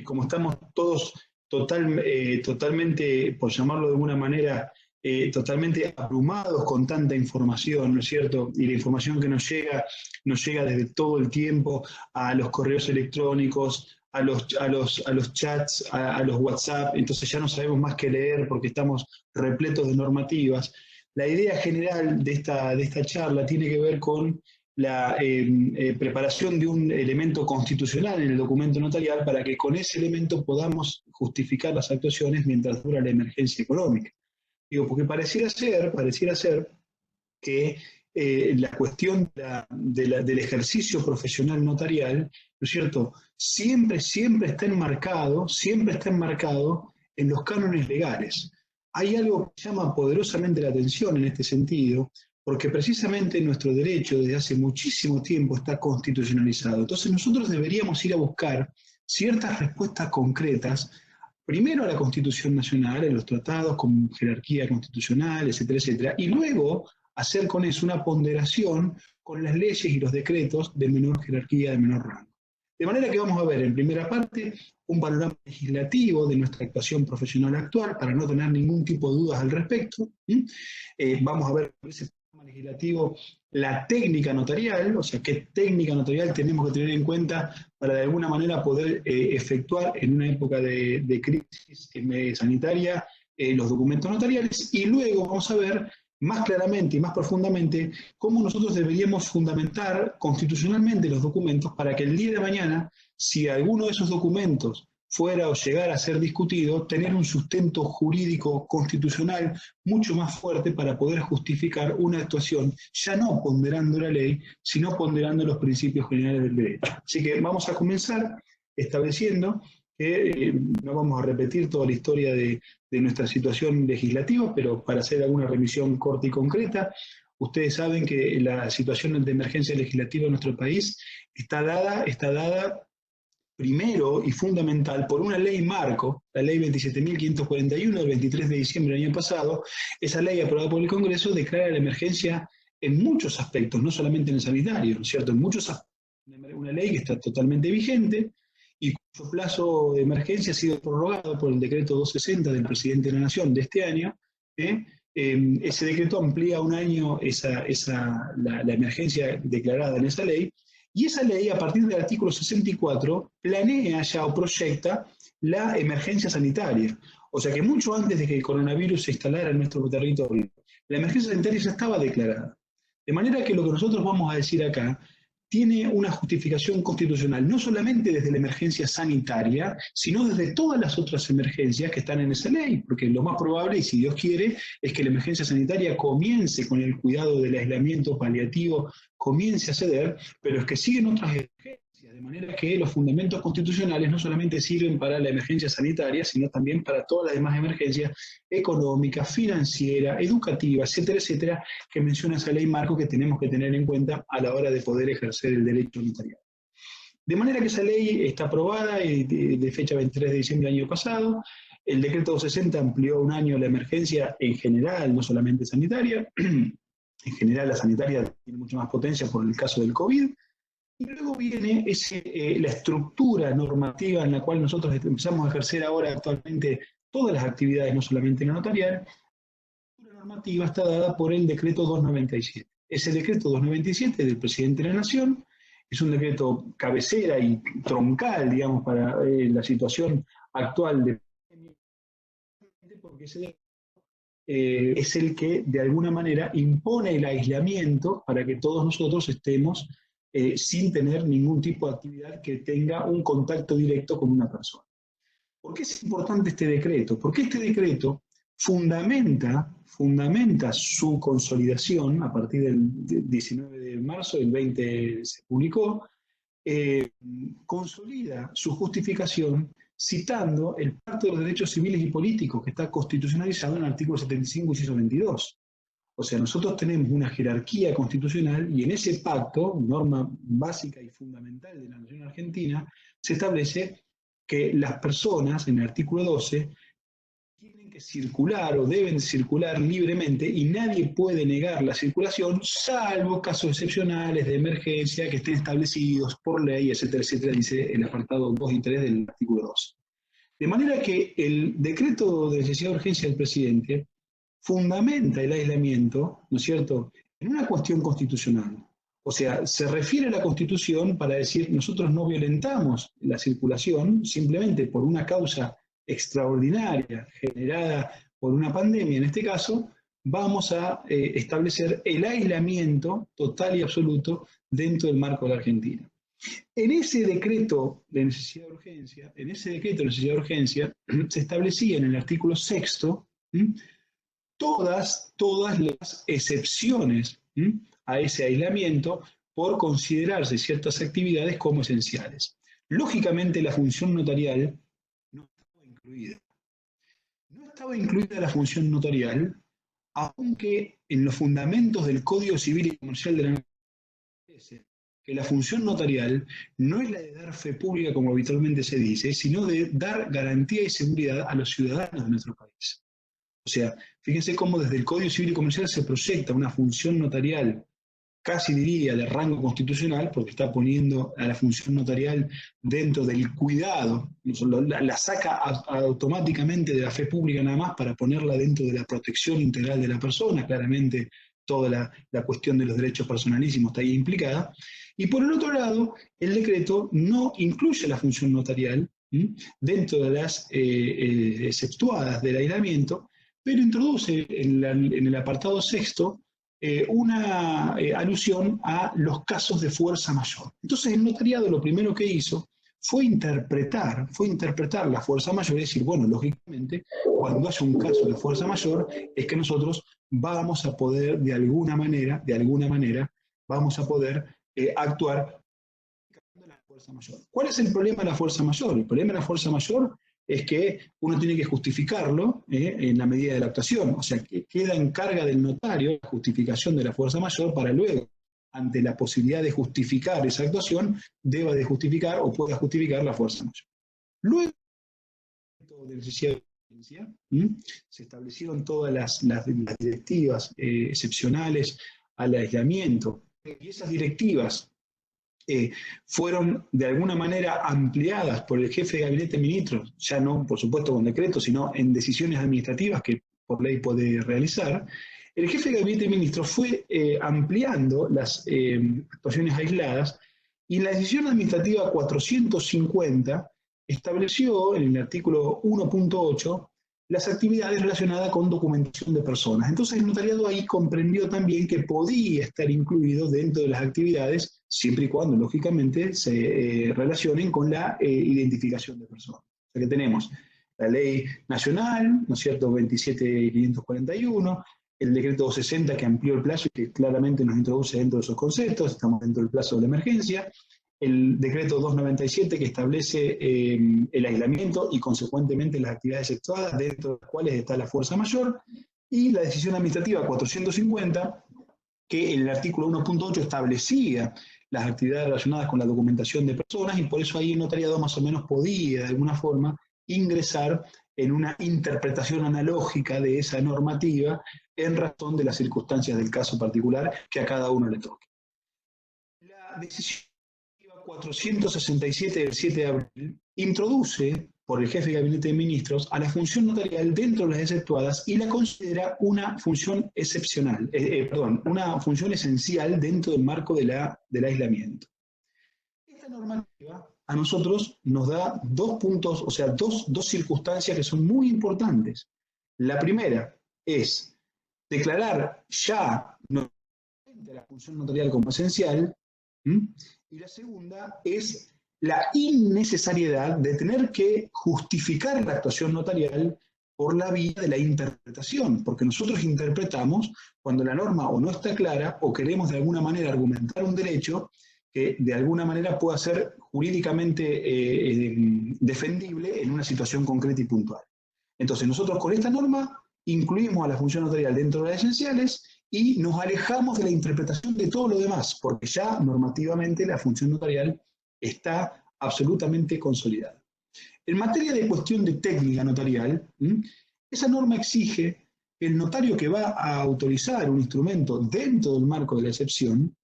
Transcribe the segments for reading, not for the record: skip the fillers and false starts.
como estamos todos totalmente, por llamarlo de alguna manera, totalmente abrumados con tanta información, ¿no es cierto? Y la información que nos llega desde todo el tiempo a los correos electrónicos, a los chats, a los WhatsApp, entonces ya no sabemos más qué leer porque estamos repletos de normativas. La idea general de esta charla tiene que ver con la preparación de un elemento constitucional en el documento notarial para que con ese elemento podamos justificar las actuaciones mientras dura la emergencia económica. Digo, porque pareciera ser que la cuestión del ejercicio profesional notarial, ¿no es cierto?, siempre está enmarcado en los cánones legales. Hay algo que llama poderosamente la atención en este sentido, porque precisamente nuestro derecho desde hace muchísimo tiempo está constitucionalizado. Entonces nosotros deberíamos ir a buscar ciertas respuestas concretas, primero a la Constitución Nacional, en los tratados con jerarquía constitucional, etcétera, etcétera, y luego hacer con eso una ponderación con las leyes y los decretos de menor jerarquía, de menor rango. De manera que vamos a ver en primera parte un panorama legislativo de nuestra actuación profesional actual, para no tener ningún tipo de dudas al respecto. Vamos a ver por ese panorama legislativo la técnica notarial, o sea, qué técnica notarial tenemos que tener en cuenta para de alguna manera poder efectuar en una época de crisis sanitaria los documentos notariales, y luego vamos a ver más claramente y más profundamente cómo nosotros deberíamos fundamentar constitucionalmente los documentos para que el día de mañana, si alguno de esos documentos fuera o llegara a ser discutido, tener un sustento jurídico constitucional mucho más fuerte para poder justificar una actuación, ya no ponderando la ley, sino ponderando los principios generales del derecho. Así que vamos a comenzar estableciendo que no vamos a repetir toda la historia de nuestra situación legislativa, pero para hacer alguna revisión corta y concreta, ustedes saben que la situación de emergencia legislativa en nuestro país está dada primero y fundamental por una ley marco, la ley 27.541 del 23 de diciembre del año pasado. Esa ley aprobada por el Congreso declara la emergencia en muchos aspectos, no solamente en el sanitario, ¿no es cierto? En muchos aspectos, una ley que está totalmente vigente, y cuyo plazo de emergencia ha sido prorrogado por el decreto 260 del presidente de la Nación de este año. Ese decreto amplía un año la emergencia declarada en esa ley, y esa ley, a partir del artículo 64, planea ya o proyecta la emergencia sanitaria. O sea que mucho antes de que el coronavirus se instalara en nuestro territorio, la emergencia sanitaria ya estaba declarada. De manera que lo que nosotros vamos a decir acá tiene una justificación constitucional, no solamente desde la emergencia sanitaria, sino desde todas las otras emergencias que están en esa ley, porque lo más probable, y si Dios quiere, es que la emergencia sanitaria comience con el cuidado del aislamiento paliativo, comience a ceder, pero es que siguen otras emergencias, de manera que los fundamentos constitucionales no solamente sirven para la emergencia sanitaria, sino también para todas las demás emergencias económica, financiera, educativa, etcétera, etcétera, que menciona esa ley marco que tenemos que tener en cuenta a la hora de poder ejercer el derecho notarial. De manera que esa ley está aprobada de fecha 23 de diciembre del año pasado. El decreto 260 amplió un año la emergencia en general, no solamente sanitaria. En general la sanitaria tiene mucha más potencia por el caso del COVID. Y luego viene la estructura normativa en la cual nosotros empezamos a ejercer ahora actualmente todas las actividades, no solamente la notarial. La estructura normativa está dada por el decreto 297. Ese decreto 297 del presidente de la Nación es un decreto cabecera y troncal, digamos, para la situación actual de pandemia, porque ese decreto es el que de alguna manera impone el aislamiento para que todos nosotros estemos sin tener ningún tipo de actividad que tenga un contacto directo con una persona. ¿Por qué es importante este decreto? Porque este decreto fundamenta su consolidación a partir del 19 de marzo, el 20 se publicó, consolida su justificación citando el Pacto de los Derechos Civiles y Políticos que está constitucionalizado en el artículo 75, inciso 22. O sea, nosotros tenemos una jerarquía constitucional y en ese pacto, norma básica y fundamental de la Nación Argentina, se establece que las personas, en el artículo 12, tienen que circular o deben circular libremente y nadie puede negar la circulación, salvo casos excepcionales de emergencia que estén establecidos por ley, etcétera, etcétera, dice el apartado 2 y 3 del artículo 2. De manera que el decreto de necesidad de urgencia del presidente fundamenta el aislamiento, ¿no es cierto?, en una cuestión constitucional. O sea, se refiere a la Constitución para decir, nosotros no violentamos la circulación simplemente por una causa extraordinaria generada por una pandemia, en este caso, vamos a establecer el aislamiento total y absoluto dentro del marco de la Argentina. En ese decreto de necesidad de urgencia, se establecía en el artículo 6º todas las excepciones a ese aislamiento por considerarse ciertas actividades como esenciales. Lógicamente la función notarial no estaba incluida. No estaba incluida la función notarial, aunque en los fundamentos del Código Civil y Comercial de la Nación que la función notarial no es la de dar fe pública como habitualmente se dice, sino de dar garantía y seguridad a los ciudadanos de nuestro país. O sea, fíjense cómo desde el Código Civil y Comercial se proyecta una función notarial, casi diría de rango constitucional, porque está poniendo a la función notarial dentro del cuidado, la saca automáticamente de la fe pública nada más para ponerla dentro de la protección integral de la persona, claramente toda la cuestión de los derechos personalísimos está ahí implicada. Y por el otro lado, el decreto no incluye la función notarial dentro de las exceptuadas del aislamiento, pero introduce en el apartado 6º una alusión a los casos de fuerza mayor. Entonces el notariado lo primero que hizo fue interpretar la fuerza mayor y decir, bueno, lógicamente, cuando haya un caso de fuerza mayor, es que nosotros vamos a poder, de alguna manera, vamos a poder actuar de la fuerza mayor. ¿Cuál es el problema de la fuerza mayor? El problema de la fuerza mayor es que uno tiene que justificarlo en la medida de la actuación, o sea, que queda en carga del notario la justificación de la fuerza mayor para luego, ante la posibilidad de justificar esa actuación, deba de justificar o pueda justificar la fuerza mayor. Luego de necesidad de urgencia, se establecieron todas las directivas excepcionales al aislamiento, y esas directivas fueron de alguna manera ampliadas por el jefe de gabinete de ministros, ya no, por supuesto, con decreto, sino en decisiones administrativas que por ley puede realizar. El jefe de gabinete de ministros fue ampliando las actuaciones aisladas y la decisión administrativa 450 estableció en el artículo 1.8 las actividades relacionadas con documentación de personas. Entonces el notariado ahí comprendió también que podía estar incluido dentro de las actividades, siempre y cuando, lógicamente, se relacionen con la identificación de personas. O sea que tenemos la ley nacional, ¿no es cierto?, 27.541, el decreto 260 que amplió el plazo y que claramente nos introduce dentro de esos conceptos, estamos dentro del plazo de la emergencia, el decreto 297 que establece el aislamiento y consecuentemente las actividades efectuadas, dentro de las cuales está la fuerza mayor, y la decisión administrativa 450 que en el artículo 1.8 establecía las actividades relacionadas con la documentación de personas y por eso ahí el notariado más o menos podía de alguna forma ingresar en una interpretación analógica de esa normativa en razón de las circunstancias del caso particular que a cada uno le toque. La decisión 467 del 7 de abril introduce por el jefe de gabinete de ministros a la función notarial dentro de las exceptuadas y la considera una función excepcional, una función esencial dentro del marco del aislamiento. Esta normativa a nosotros nos da dos puntos, o sea, dos circunstancias que son muy importantes. La primera es declarar ya la función notarial como esencial, y la segunda es la innecesariedad de tener que justificar la actuación notarial por la vía de la interpretación, porque nosotros interpretamos cuando la norma o no está clara o queremos de alguna manera argumentar un derecho que de alguna manera pueda ser jurídicamente defendible en una situación concreta y puntual. Entonces nosotros con esta norma incluimos a la función notarial dentro de las esenciales y nos alejamos de la interpretación de todo lo demás, porque ya normativamente la función notarial está absolutamente consolidada. En materia de cuestión de técnica notarial, Esa norma exige que el notario que va a autorizar un instrumento dentro del marco de la excepción,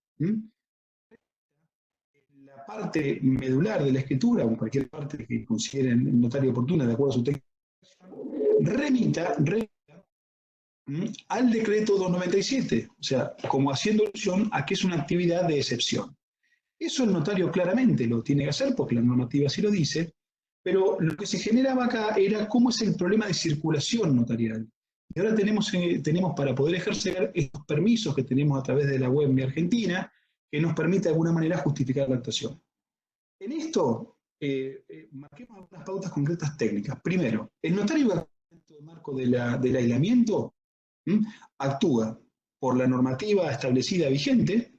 la parte medular de la escritura, o cualquier parte que considere el notario oportuna de acuerdo a su técnica, remita al decreto 297, o sea, como haciendo alusión a que es una actividad de excepción. Eso el notario claramente lo tiene que hacer porque la normativa así lo dice, pero lo que se generaba acá era cómo es el problema de circulación notarial. Y ahora tenemos para poder ejercer estos permisos que tenemos a través de la web Mi Argentina, que nos permite de alguna manera justificar la actuación. En esto, marquemos algunas pautas concretas técnicas. Primero, el notario dentro del marco del aislamiento actúa por la normativa establecida vigente,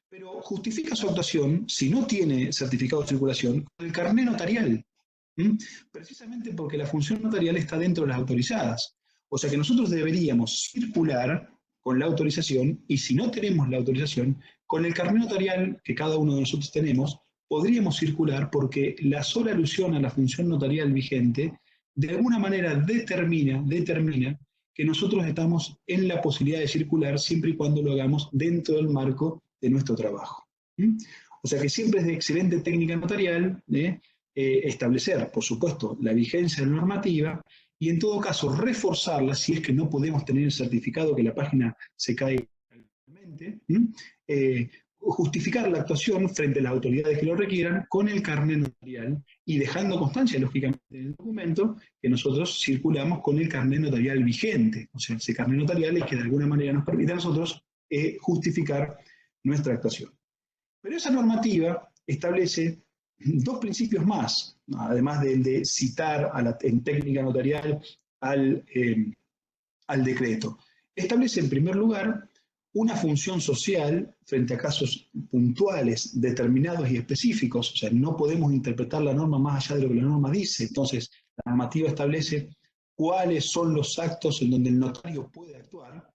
pero justifica su actuación, si no tiene certificado de circulación, con el carné notarial, precisamente porque la función notarial está dentro de las autorizadas. O sea que nosotros deberíamos circular con la autorización, y si no tenemos la autorización, con el carné notarial que cada uno de nosotros tenemos, podríamos circular porque la sola alusión a la función notarial vigente de alguna manera determina que nosotros estamos en la posibilidad de circular siempre y cuando lo hagamos dentro del marco de nuestro trabajo. O sea que siempre es de excelente técnica notarial establecer, por supuesto, la vigencia de la normativa y en todo caso reforzarla si es que no podemos tener el certificado que la página se cae realmente, justificar la actuación frente a las autoridades que lo requieran con el carné notarial y dejando constancia, lógicamente, en el documento que nosotros circulamos con el carné notarial vigente. O sea, ese carné notarial es que de alguna manera nos permite a nosotros justificar nuestra actuación. Pero esa normativa establece dos principios más, además del de citar en técnica notarial al decreto. Establece en primer lugar una función social frente a casos puntuales, determinados y específicos, o sea, no podemos interpretar la norma más allá de lo que la norma dice. Entonces, la normativa establece cuáles son los actos en donde el notario puede actuar.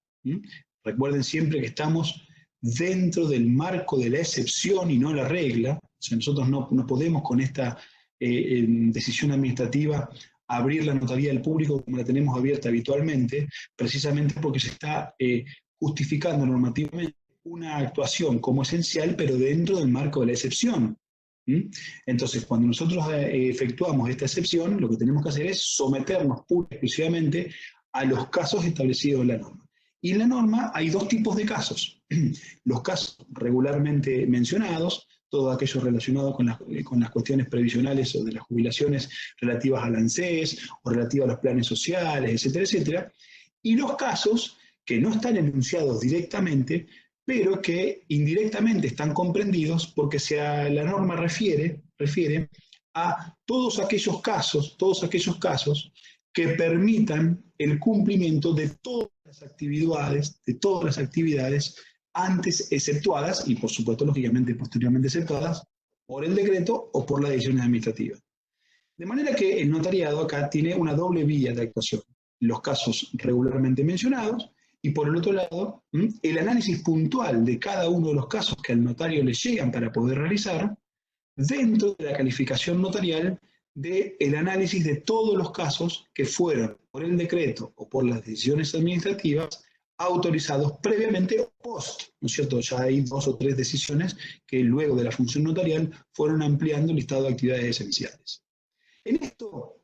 Recuerden siempre que estamos dentro del marco de la excepción y no la regla. O sea, nosotros no podemos con esta decisión administrativa abrir la notaría del público como la tenemos abierta habitualmente, precisamente porque se está justificando normativamente una actuación como esencial, pero dentro del marco de la excepción. Entonces, cuando nosotros efectuamos esta excepción, lo que tenemos que hacer es someternos pura y exclusivamente a los casos establecidos en la norma. Y en la norma hay dos tipos de casos. Los casos regularmente mencionados, todo aquello relacionado con las cuestiones previsionales o de las jubilaciones relativas al ANSES o relativas a los planes sociales, etcétera, etcétera. Y los casos que no están enunciados directamente, pero que indirectamente están comprendidos porque la norma refiere a todos aquellos casos que permitan el cumplimiento de todas las actividades antes exceptuadas y por supuesto lógicamente posteriormente exceptuadas por el decreto o por las decisiones administrativas. De manera que el notariado acá tiene una doble vía de actuación. Los casos regularmente mencionados y por el otro lado, el análisis puntual de cada uno de los casos que al notario le llegan para poder realizar dentro de la calificación notarial del análisis de todos los casos que fueron por el decreto o por las decisiones administrativas autorizados previamente o post, ¿no es cierto? Ya hay 2 o 3 decisiones que luego de la función notarial fueron ampliando el listado de actividades esenciales. En esto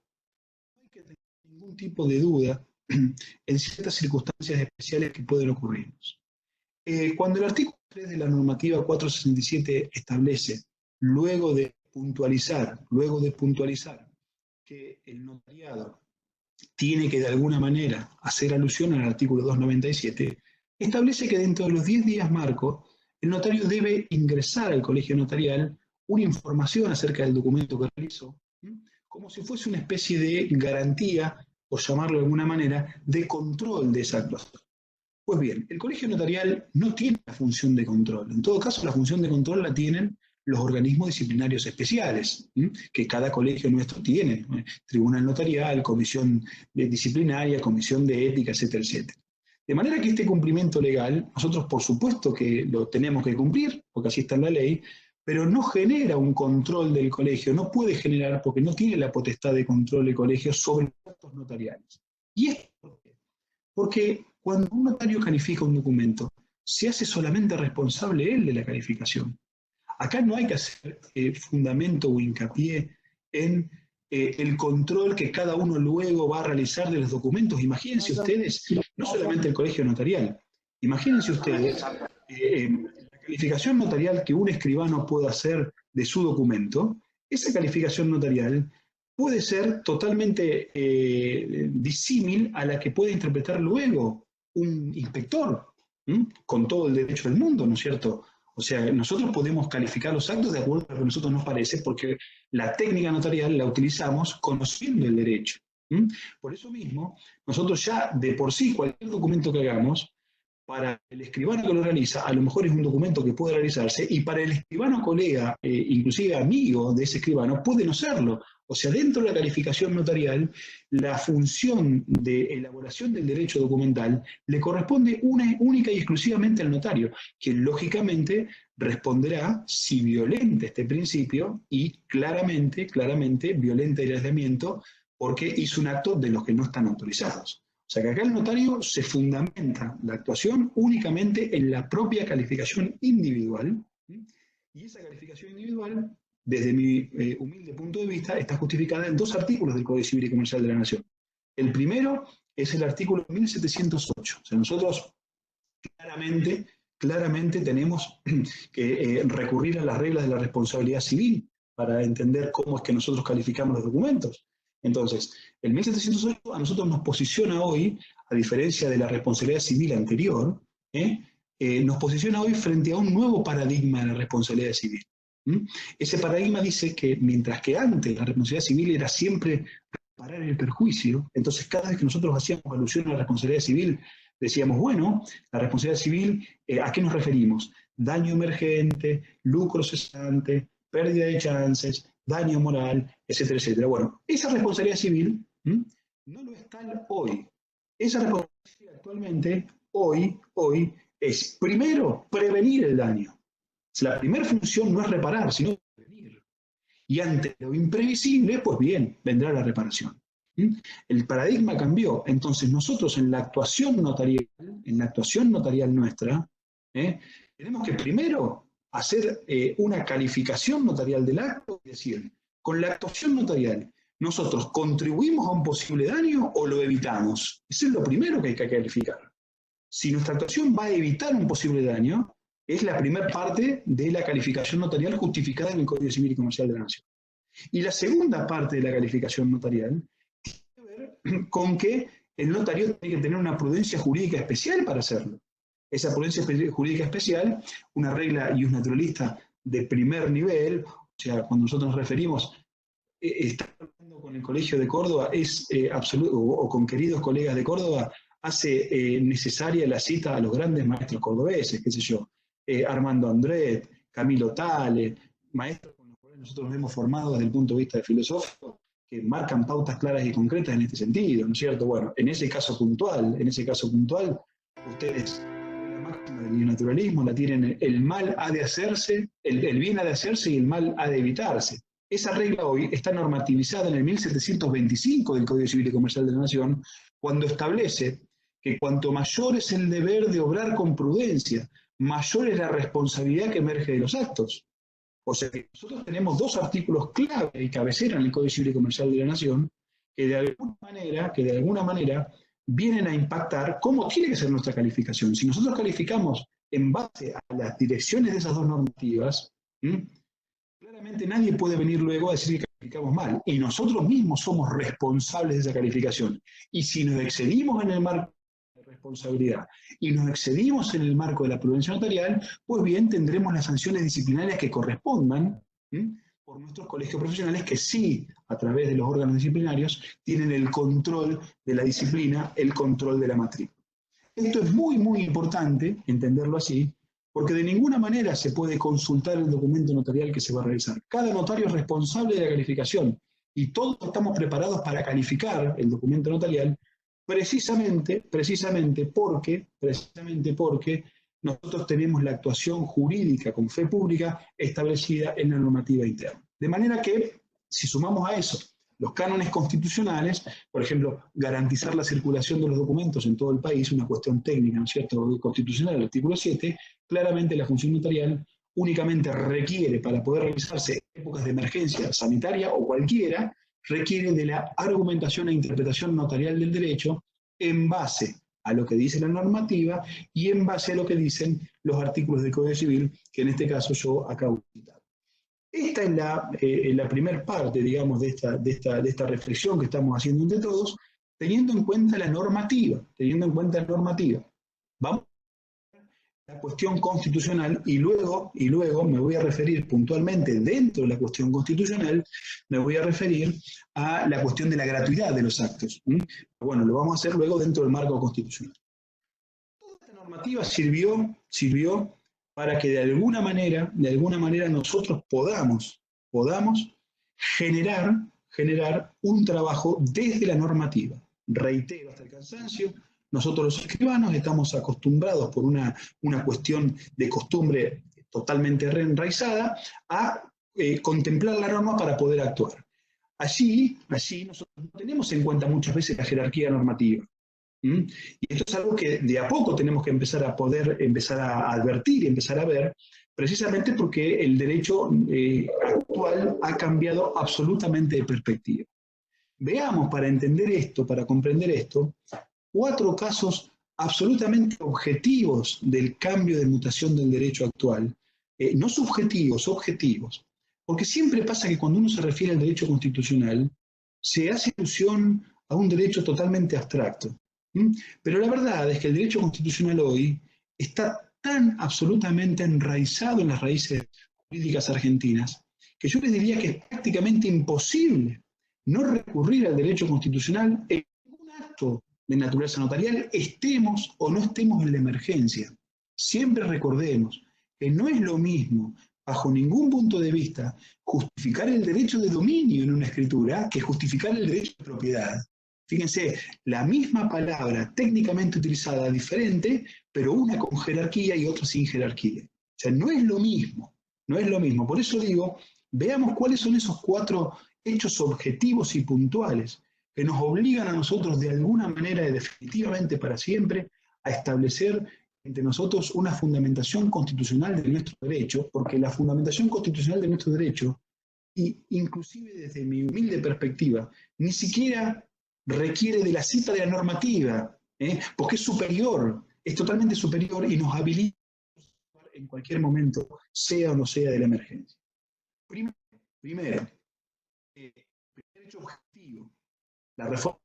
no hay que tener ningún tipo de duda en ciertas circunstancias especiales que pueden ocurrirnos. Cuando el artículo 3 de la normativa 467 establece, luego de puntualizar que el notariado tiene que de alguna manera hacer alusión al artículo 297, establece que dentro de los 10 días marco, el notario debe ingresar al colegio notarial una información acerca del documento que realizó, como si fuese una especie de garantía, por llamarlo de alguna manera, de control de esa actuación. Pues bien, el colegio notarial no tiene la función de control. En todo caso, la función de control la tienen los organismos disciplinarios especiales, que cada colegio nuestro tiene. Tribunal notarial, comisión disciplinaria, comisión de ética, etcétera, etcétera. De manera que este cumplimiento legal, nosotros por supuesto que lo tenemos que cumplir, porque así está en la ley, pero no genera un control del colegio, no puede generar, porque no tiene la potestad de control del colegio sobre los actos notariales. ¿Y esto por qué? Porque cuando un notario califica un documento, se hace solamente responsable él de la calificación. Acá no hay que hacer fundamento o hincapié en el control que cada uno luego va a realizar de los documentos. Imagínense ustedes, no solamente el colegio notarial, imagínense ustedes la calificación notarial que un escribano puede hacer de su documento. Esa calificación notarial puede ser totalmente disímil a la que puede interpretar luego un inspector, con todo el derecho del mundo, ¿no es cierto? O sea, nosotros podemos calificar los actos de acuerdo a lo que a nosotros nos parece, porque la técnica notarial la utilizamos conociendo el derecho. Por eso mismo, nosotros ya de por sí, cualquier documento que hagamos, para el escribano que lo realiza, a lo mejor es un documento que puede realizarse, y para el escribano colega, inclusive amigo de ese escribano, puede no serlo. O sea, dentro de la calificación notarial, la función de elaboración del derecho documental le corresponde única y exclusivamente al notario, quien lógicamente responderá si violenta este principio y claramente violenta el aislamiento porque hizo un acto de los que no están autorizados. O sea que acá el notario se fundamenta la actuación únicamente en la propia calificación individual, y esa calificación individual, desde mi humilde punto de vista, está justificada en 2 artículos del Código Civil y Comercial de la Nación. El primero es el artículo 1708. O sea, nosotros claramente tenemos que recurrir a las reglas de la responsabilidad civil para entender cómo es que nosotros calificamos los documentos. Entonces, el 1708 a nosotros nos posiciona hoy, a diferencia de la responsabilidad civil anterior, nos posiciona hoy frente a un nuevo paradigma de la responsabilidad civil. Ese paradigma dice que mientras que antes la responsabilidad civil era siempre reparar el perjuicio, entonces cada vez que nosotros hacíamos alusión a la responsabilidad civil, decíamos, bueno, la responsabilidad civil, ¿a qué nos referimos? Daño emergente, lucro cesante, pérdida de chances, daño moral, etcétera, etcétera. Bueno, esa responsabilidad civil no lo es tal hoy. Esa responsabilidad civil actualmente, hoy, es primero prevenir el daño. La primera función no es reparar, sino prevenir. Y ante lo imprevisible, pues bien, vendrá la reparación. El paradigma cambió. Entonces nosotros en la actuación notarial nuestra, tenemos que primero hacer una calificación notarial del acto, es decir, con la actuación notarial, ¿nosotros contribuimos a un posible daño o lo evitamos? Eso es lo primero que hay que calificar. Si nuestra actuación va a evitar un posible daño, es la primera parte de la calificación notarial justificada en el Código Civil y Comercial de la Nación. Y la segunda parte de la calificación notarial tiene que ver con que el notario tiene que tener una prudencia jurídica especial para hacerlo. Esa prudencia jurídica especial, una regla y un naturalista de primer nivel, o sea, cuando nosotros nos referimos, estar hablando con el Colegio de Córdoba es absoluto, o con queridos colegas de Córdoba, hace necesaria la cita a los grandes maestros cordobeses, qué sé yo, Armando Andret, Camilo Tale, maestros con los cuales nosotros nos hemos formado desde el punto de vista de filosófico, que marcan pautas claras y concretas en este sentido, ¿no es cierto? Bueno, en ese caso puntual, ustedes la máxima del naturalismo la tienen: el mal ha de hacerse, el bien ha de hacerse y el mal ha de evitarse. Esa regla hoy está normativizada en el 1725 del Código Civil y Comercial de la Nación, cuando establece que cuanto mayor es el deber de obrar con prudencia, mayor es la responsabilidad que emerge de los actos. O sea que nosotros tenemos 2 artículos clave y cabecera en el Código Civil y Comercial de la Nación que de alguna manera vienen a impactar cómo tiene que ser nuestra calificación. Si nosotros calificamos en base a las direcciones de esas 2 normativas, claramente nadie puede venir luego a decir que calificamos mal. Y nosotros mismos somos responsables de esa calificación. Y si nos excedimos en el marco de responsabilidad y nos excedimos en el marco de la prudencia notarial, pues bien, tendremos las sanciones disciplinarias que correspondan por nuestros colegios profesionales, que sí, a través de los órganos disciplinarios, tienen el control de la disciplina, el control de la matrícula. Esto es muy importante, entenderlo así, porque de ninguna manera se puede consultar el documento notarial que se va a realizar. Cada notario es responsable de la calificación y todos estamos preparados para calificar el documento notarial precisamente porque nosotros tenemos la actuación jurídica con fe pública establecida en la normativa interna. De manera que, si sumamos a eso Los cánones constitucionales, por ejemplo, garantizar la circulación de los documentos en todo el país, una cuestión técnica, ¿no es cierto?, constitucional, el artículo 7, claramente la función notarial únicamente requiere, para poder realizarse en épocas de emergencia sanitaria o cualquiera, requiere de la argumentación e interpretación notarial del derecho en base a lo que dice la normativa y en base a lo que dicen los artículos del Código Civil, que en este caso yo acabo de citar. Esta es la primera parte, digamos, de esta reflexión que estamos haciendo entre todos, teniendo en cuenta la normativa, Vamos a la cuestión constitucional y luego me voy a referir puntualmente dentro de la cuestión constitucional, me voy a referir a la cuestión de la gratuidad de los actos. Bueno, lo vamos a hacer luego dentro del marco constitucional. Toda esta normativa sirvió para que de alguna manera nosotros podamos generar un trabajo desde la normativa. Reitero hasta el cansancio, nosotros los escribanos estamos acostumbrados por una cuestión de costumbre totalmente enraizada a contemplar la norma para poder actuar. Allí nosotros no tenemos en cuenta muchas veces la jerarquía normativa. Y esto es algo que de a poco tenemos que empezar a advertir y empezar a ver, precisamente porque el derecho actual ha cambiado absolutamente de perspectiva. Veamos, para entender esto, para comprender esto, 4 casos absolutamente objetivos del cambio de mutación del derecho actual, no subjetivos, objetivos. Porque siempre pasa que cuando uno se refiere al derecho constitucional, se hace alusión a un derecho totalmente abstracto. Pero la verdad es que el derecho constitucional hoy está tan absolutamente enraizado en las raíces jurídicas argentinas, que yo les diría que es prácticamente imposible no recurrir al derecho constitucional en ningún acto de naturaleza notarial, estemos o no estemos en la emergencia. Siempre recordemos que no es lo mismo, bajo ningún punto de vista, justificar el derecho de dominio en una escritura que justificar el derecho de propiedad. Fíjense, la misma palabra técnicamente utilizada, diferente, pero una con jerarquía y otra sin jerarquía. O sea, no es lo mismo. Por eso digo, veamos cuáles son esos 4 hechos objetivos y puntuales que nos obligan a nosotros de alguna manera y definitivamente para siempre a establecer entre nosotros una fundamentación constitucional de nuestro derecho, porque la fundamentación constitucional de nuestro derecho, inclusive desde mi humilde perspectiva, ni siquiera requiere de la cita de la normativa, porque es superior, es totalmente superior y nos habilita en cualquier momento, sea o no sea de la emergencia. Primero, derecho objetivo, la reforma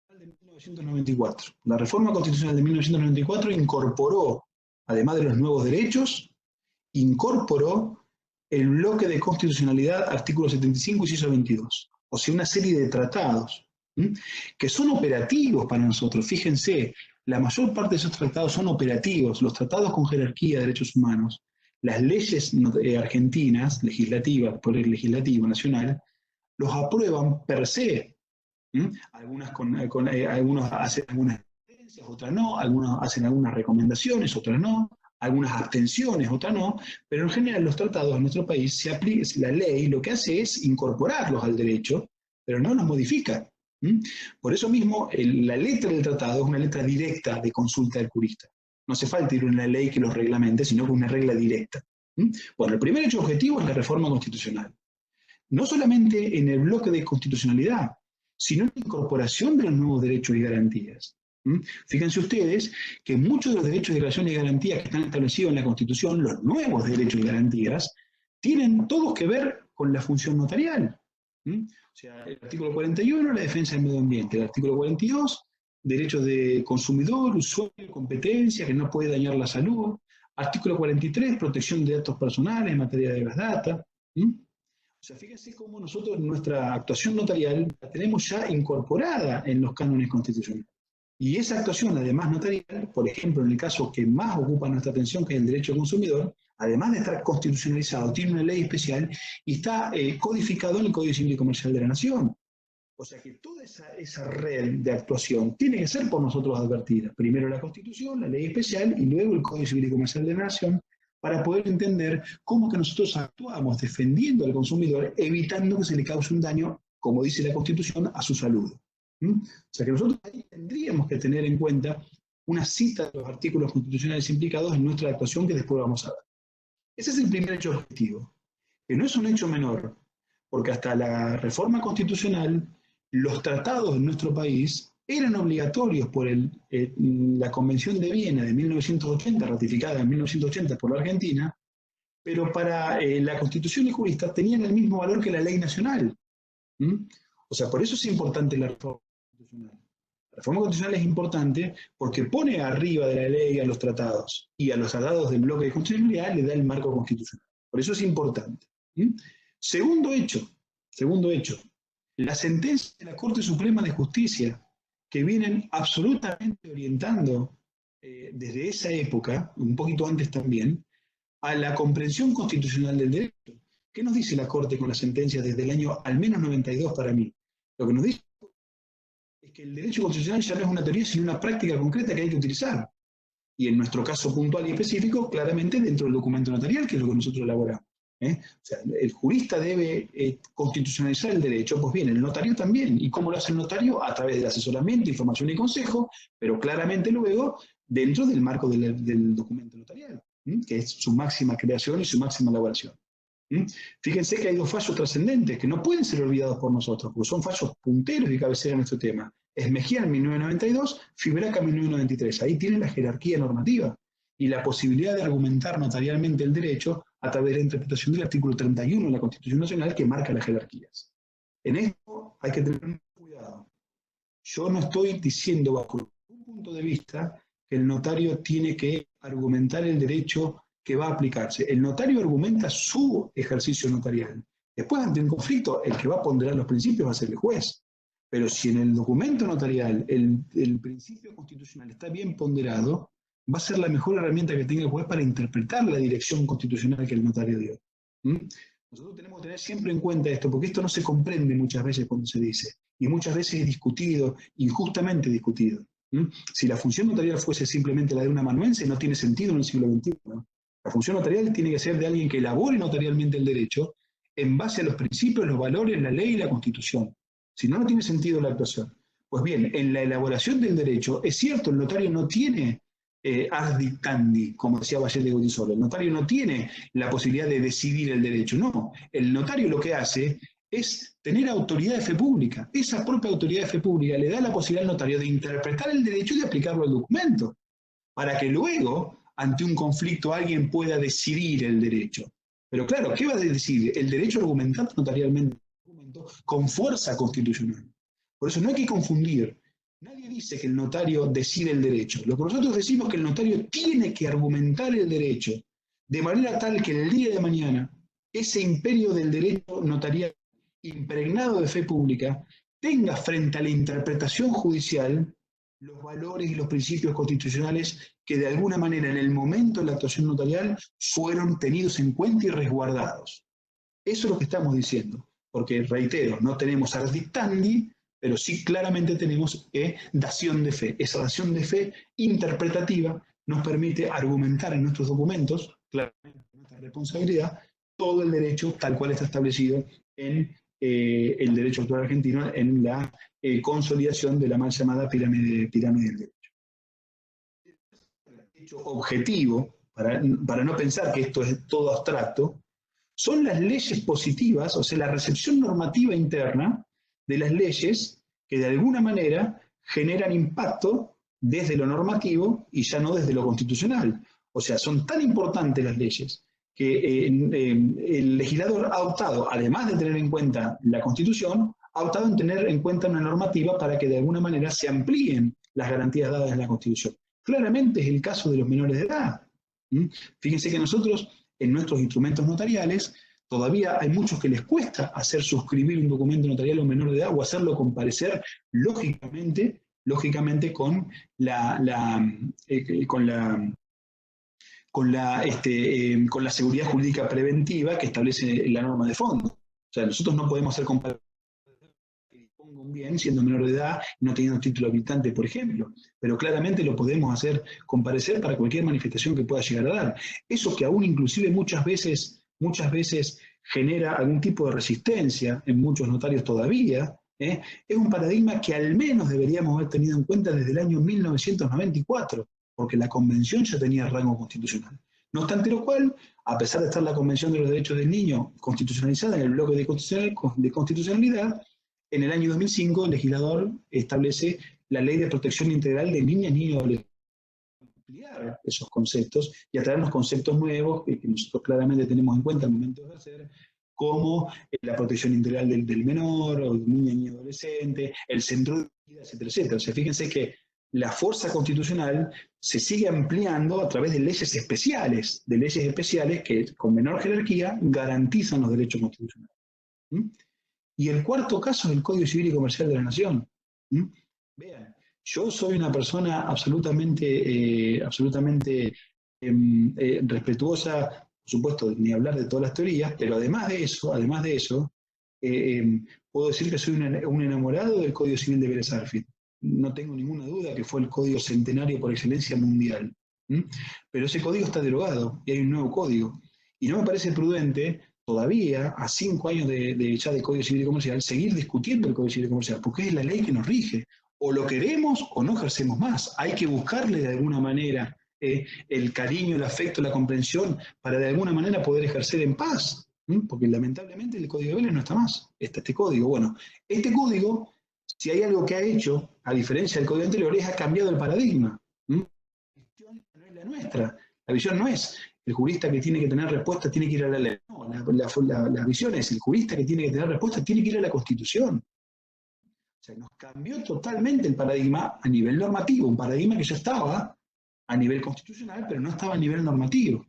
de 1994. La reforma constitucional de 1994 incorporó, además de los nuevos derechos, incorporó el bloque de constitucionalidad, artículo 75, inciso 22. O sea, una serie de tratados que son operativos para nosotros. Fíjense, la mayor parte de esos tratados son operativos. Los tratados con jerarquía de derechos humanos, las leyes argentinas, legislativas, por el legislativo nacional, los aprueban per se. Algunos hacen algunas sentencias, otras no, algunos hacen algunas recomendaciones, otras no, algunas abstenciones, otras no, pero en general los tratados en nuestro país se aplica, la ley lo que hace es incorporarlos al derecho, pero no los modifica. Por eso mismo, la letra del tratado es una letra directa de consulta del jurista. No hace falta ir a una ley que los reglamente, sino que una regla directa. Bueno, el primer hecho objetivo es la reforma constitucional. No solamente en el bloque de constitucionalidad, sino en la incorporación de los nuevos derechos y garantías. Fíjense ustedes que muchos de los derechos, declaraciones y garantías que están establecidos en la Constitución, los nuevos derechos y garantías, tienen todos que ver con la función notarial. O sea, el artículo 41, la defensa del medio ambiente. El artículo 42, derechos de consumidor, usuario, competencia, que no puede dañar la salud. Artículo 43, protección de datos personales en materia de las data. O sea, fíjense cómo nosotros nuestra actuación notarial la tenemos ya incorporada en los cánones constitucionales. Y esa actuación, además notarial, por ejemplo, en el caso que más ocupa nuestra atención, que es el derecho al consumidor, además de estar constitucionalizado, tiene una ley especial y está codificado en el Código Civil y Comercial de la Nación. O sea que toda esa red de actuación tiene que ser por nosotros advertida. Primero la Constitución, la ley especial y luego el Código Civil y Comercial de la Nación, para poder entender cómo que nosotros actuamos defendiendo al consumidor, evitando que se le cause un daño como dice la Constitución, a su salud. O sea que nosotros ahí tendríamos que tener en cuenta una cita de los artículos constitucionales implicados en nuestra actuación que después vamos a ver. Ese es el primer hecho objetivo, que no es un hecho menor, porque hasta la reforma constitucional, los tratados en nuestro país eran obligatorios por la Convención de Viena de 1980, ratificada en 1980 por la Argentina, pero para la Constitución y juristas tenían el mismo valor que la ley nacional. O sea, por eso es importante la reforma constitucional. La reforma constitucional es importante porque pone arriba de la ley a los tratados, y a los tratados del bloque de constitucionalidad le da el marco constitucional. Por eso es importante. Segundo hecho, las sentencias de la Corte Suprema de Justicia, que vienen absolutamente orientando desde esa época, un poquito antes también, a la comprensión constitucional del derecho. ¿Qué nos dice la Corte con las sentencias desde el año al menos 92 para mí? Lo que nos dice es que el derecho constitucional ya no es una teoría, sino una práctica concreta que hay que utilizar. Y en nuestro caso puntual y específico, claramente dentro del documento notarial, que es lo que nosotros elaboramos. O sea, el jurista debe constitucionalizar el derecho, pues bien, el notario también. ¿Y cómo lo hace el notario? A través del asesoramiento, información y consejo, pero claramente luego dentro del marco del documento notarial, que es su máxima creación y su máxima elaboración. Fíjense que hay dos fallos trascendentes que no pueden ser olvidados por nosotros, porque son fallos punteros y cabecera en nuestro tema. Es Mejía en 1992, Fibraca en 1993. Ahí tienen la jerarquía normativa y la posibilidad de argumentar notarialmente el derecho a través de la interpretación del artículo 31 de la Constitución Nacional, que marca las jerarquías. En esto hay que tener cuidado. Yo no estoy diciendo bajo un punto de vista que el notario tiene que argumentar el derecho que va a aplicarse. El notario argumenta su ejercicio notarial. Después, ante un conflicto, el que va a ponderar los principios va a ser el juez. Pero si en el documento notarial el principio constitucional está bien ponderado, va a ser la mejor herramienta que tenga el juez para interpretar la dirección constitucional que el notario dio. Nosotros tenemos que tener siempre en cuenta esto, porque esto no se comprende muchas veces cuando se dice, y muchas veces es discutido, injustamente discutido. Si la función notarial fuese simplemente la de un amanuense, no tiene sentido en el siglo XXI. La función notarial tiene que ser de alguien que elabore notarialmente el derecho en base a los principios, los valores, la ley y la Constitución. Si no, no tiene sentido la actuación. Pues bien, en la elaboración del derecho, es cierto, el notario no tiene ars dictandi, como decía Valle de Goytisolo. El notario no tiene la posibilidad de decidir el derecho, no. El notario lo que hace es tener autoridad de fe pública. Esa propia autoridad de fe pública le da la posibilidad al notario de interpretar el derecho y de aplicarlo al documento, para que luego, ante un conflicto, alguien pueda decidir el derecho. Pero claro, ¿qué va a decidir? El derecho argumentado notarialmente con fuerza constitucional. Por eso no hay que confundir. Nadie dice que el notario decide el derecho. Lo que nosotros decimos es que el notario tiene que argumentar el derecho de manera tal que el día de mañana ese imperio del derecho notarial impregnado de fe pública tenga frente a la interpretación judicial los valores y los principios constitucionales que de alguna manera en el momento de la actuación notarial fueron tenidos en cuenta y resguardados. Eso es lo que estamos diciendo, porque reitero, no tenemos ars dictandi, pero sí claramente tenemos dación de fe. Esa dación de fe interpretativa nos permite argumentar en nuestros documentos, claramente nuestra responsabilidad, todo el derecho tal cual está establecido en el derecho actual argentino, en la consolidación de la mal llamada pirámide del derecho. El hecho objetivo, para no pensar que esto es todo abstracto, son las leyes positivas, o sea, la recepción normativa interna de las leyes que de alguna manera generan impacto desde lo normativo y ya no desde lo constitucional. O sea, son tan importantes las leyes que el legislador ha optado, además de tener en cuenta la Constitución, ha optado en tener en cuenta una normativa para que de alguna manera se amplíen las garantías dadas en la Constitución. Claramente es el caso de los menores de edad. Fíjense que nosotros, en nuestros instrumentos notariales, todavía hay muchos que les cuesta hacer suscribir un documento notarial a un menor de edad o hacerlo comparecer lógicamente con la seguridad jurídica preventiva que establece la norma de fondo. O sea, nosotros no podemos hacer comparaciones que disponga un bien siendo menor de edad y no teniendo título habilitante, por ejemplo, pero claramente lo podemos hacer comparecer para cualquier manifestación que pueda llegar a dar. Eso que aún inclusive muchas veces genera algún tipo de resistencia en muchos notarios todavía, es un paradigma que al menos deberíamos haber tenido en cuenta desde el año 1994, porque la Convención ya tenía rango constitucional. No obstante lo cual, a pesar de estar la Convención de los Derechos del Niño constitucionalizada en el bloque de constitucionalidad, en el año 2005 el legislador establece la Ley de Protección Integral de Niñas, Niños y Adolescentes, ampliar esos conceptos y a traernos conceptos nuevos que nosotros claramente tenemos en cuenta al momento de hacer, como la protección integral del menor, o del niño y adolescente, el centro de vida, etcétera, etcétera. O sea, fíjense que la fuerza constitucional se sigue ampliando a través de leyes especiales que con menor jerarquía garantizan los derechos constitucionales. ¿Mm? Y el cuarto caso es el Código Civil y Comercial de la Nación. ¿Mm? Vean, yo soy una persona absolutamente respetuosa, por supuesto, ni hablar de todas las teorías, pero además de eso, puedo decir que soy un enamorado del Código Civil de Vélez Sarsfield. No tengo ninguna duda que fue el código centenario por excelencia mundial. ¿Mm? Pero ese código está derogado y hay un nuevo código. Y no me parece prudente todavía, a 5 años ya de Código Civil y Comercial, seguir discutiendo el Código Civil y Comercial, porque es la ley que nos rige. O lo queremos o no ejercemos más. Hay que buscarle de alguna manera el cariño, el afecto, la comprensión, para de alguna manera poder ejercer en paz. Porque lamentablemente el Código de Vélez no está más. Está este código. Bueno, este código, si hay algo que ha hecho, a diferencia del código anterior, es ha cambiado el paradigma. La visión no es la nuestra. La visión no es el jurista que tiene que tener respuesta, tiene que ir a la ley. No, la visión es el jurista que tiene que tener respuesta, tiene que ir a la Constitución. O sea, nos cambió totalmente el paradigma a nivel normativo, un paradigma que ya estaba a nivel constitucional, pero no estaba a nivel normativo.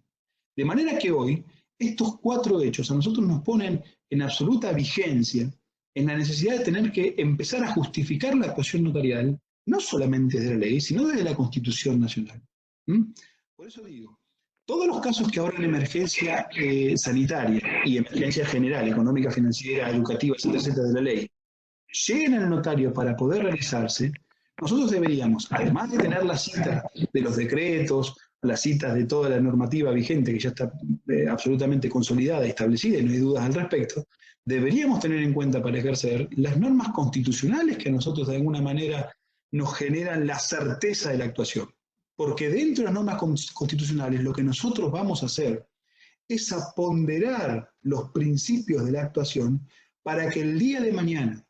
De manera que hoy, estos 4 hechos a nosotros nos ponen en absoluta vigencia en la necesidad de tener que empezar a justificar la actuación notarial, no solamente desde la ley, sino desde la Constitución Nacional. Por eso digo, todos los casos que ahora en emergencia sanitaria y emergencia general, económica, financiera, educativa, etcétera, etcétera, de la ley, lleguen al notario para poder realizarse, nosotros deberíamos, además de tener la cita de los decretos, las citas de toda la normativa vigente que ya está absolutamente consolidada y establecida y no hay dudas al respecto, deberíamos tener en cuenta para ejercer las normas constitucionales que a nosotros de alguna manera nos generan la certeza de la actuación. Porque dentro de las normas constitucionales lo que nosotros vamos a hacer es a ponderar los principios de la actuación para que el día de mañana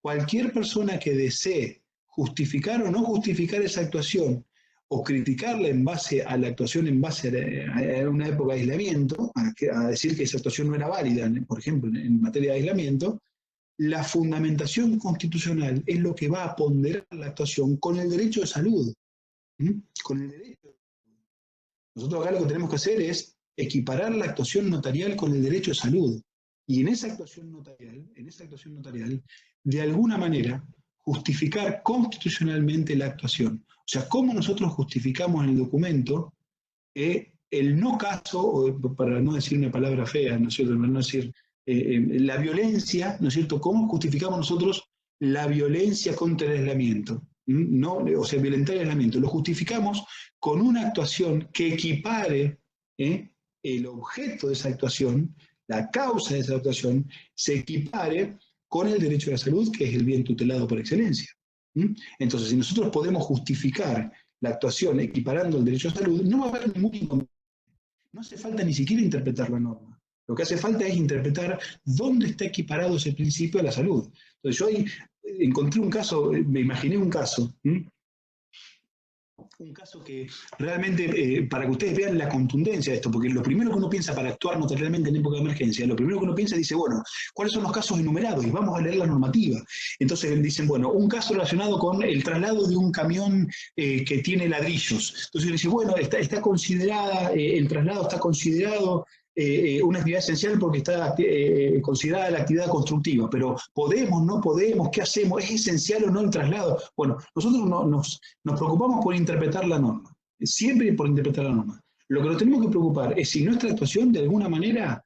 cualquier persona que desee justificar o no justificar esa actuación o criticarla en base a la actuación en base a una época de aislamiento, a decir que esa actuación no era válida, por ejemplo, en materia de aislamiento, la fundamentación constitucional es lo que va a ponderar la actuación con el derecho de salud. Con el derecho. Nosotros acá lo que tenemos que hacer es equiparar la actuación notarial con el derecho de salud. Y en esa actuación notarial, de alguna manera, justificar constitucionalmente la actuación. O sea, cómo nosotros justificamos en el documento el no caso, para no decir una palabra fea, ¿no es cierto? Para no decir la violencia, ¿no es cierto? ¿Cómo justificamos nosotros la violencia contra el aislamiento? No, o sea, violentar el aislamiento. Lo justificamos con una actuación que equipare el objeto de esa actuación, la causa de esa actuación, se equipare con el derecho a la salud, que es el bien tutelado por excelencia. Entonces, si nosotros podemos justificar la actuación equiparando el derecho a la salud, no va a haber ningún inconveniente. No hace falta ni siquiera interpretar la norma. Lo que hace falta es interpretar dónde está equiparado ese principio a la salud. Entonces, yo ahí encontré un caso, me imaginé un caso que realmente, para que ustedes vean la contundencia de esto, porque lo primero que uno piensa para actuar notarialmente en época de emergencia, lo primero que uno piensa dice, bueno, ¿cuáles son los casos enumerados? Y vamos a leer la normativa. Entonces dicen, bueno, un caso relacionado con el traslado de un camión que tiene ladrillos. Entonces dice, bueno, está considerada, el traslado está considerado una actividad esencial porque está considerada la actividad constructiva, pero ¿podemos, no podemos? ¿Qué hacemos? ¿Es esencial o no el traslado? Bueno, nosotros nos preocupamos por interpretar la norma, siempre por interpretar la norma. Lo que nos tenemos que preocupar es si nuestra actuación de alguna manera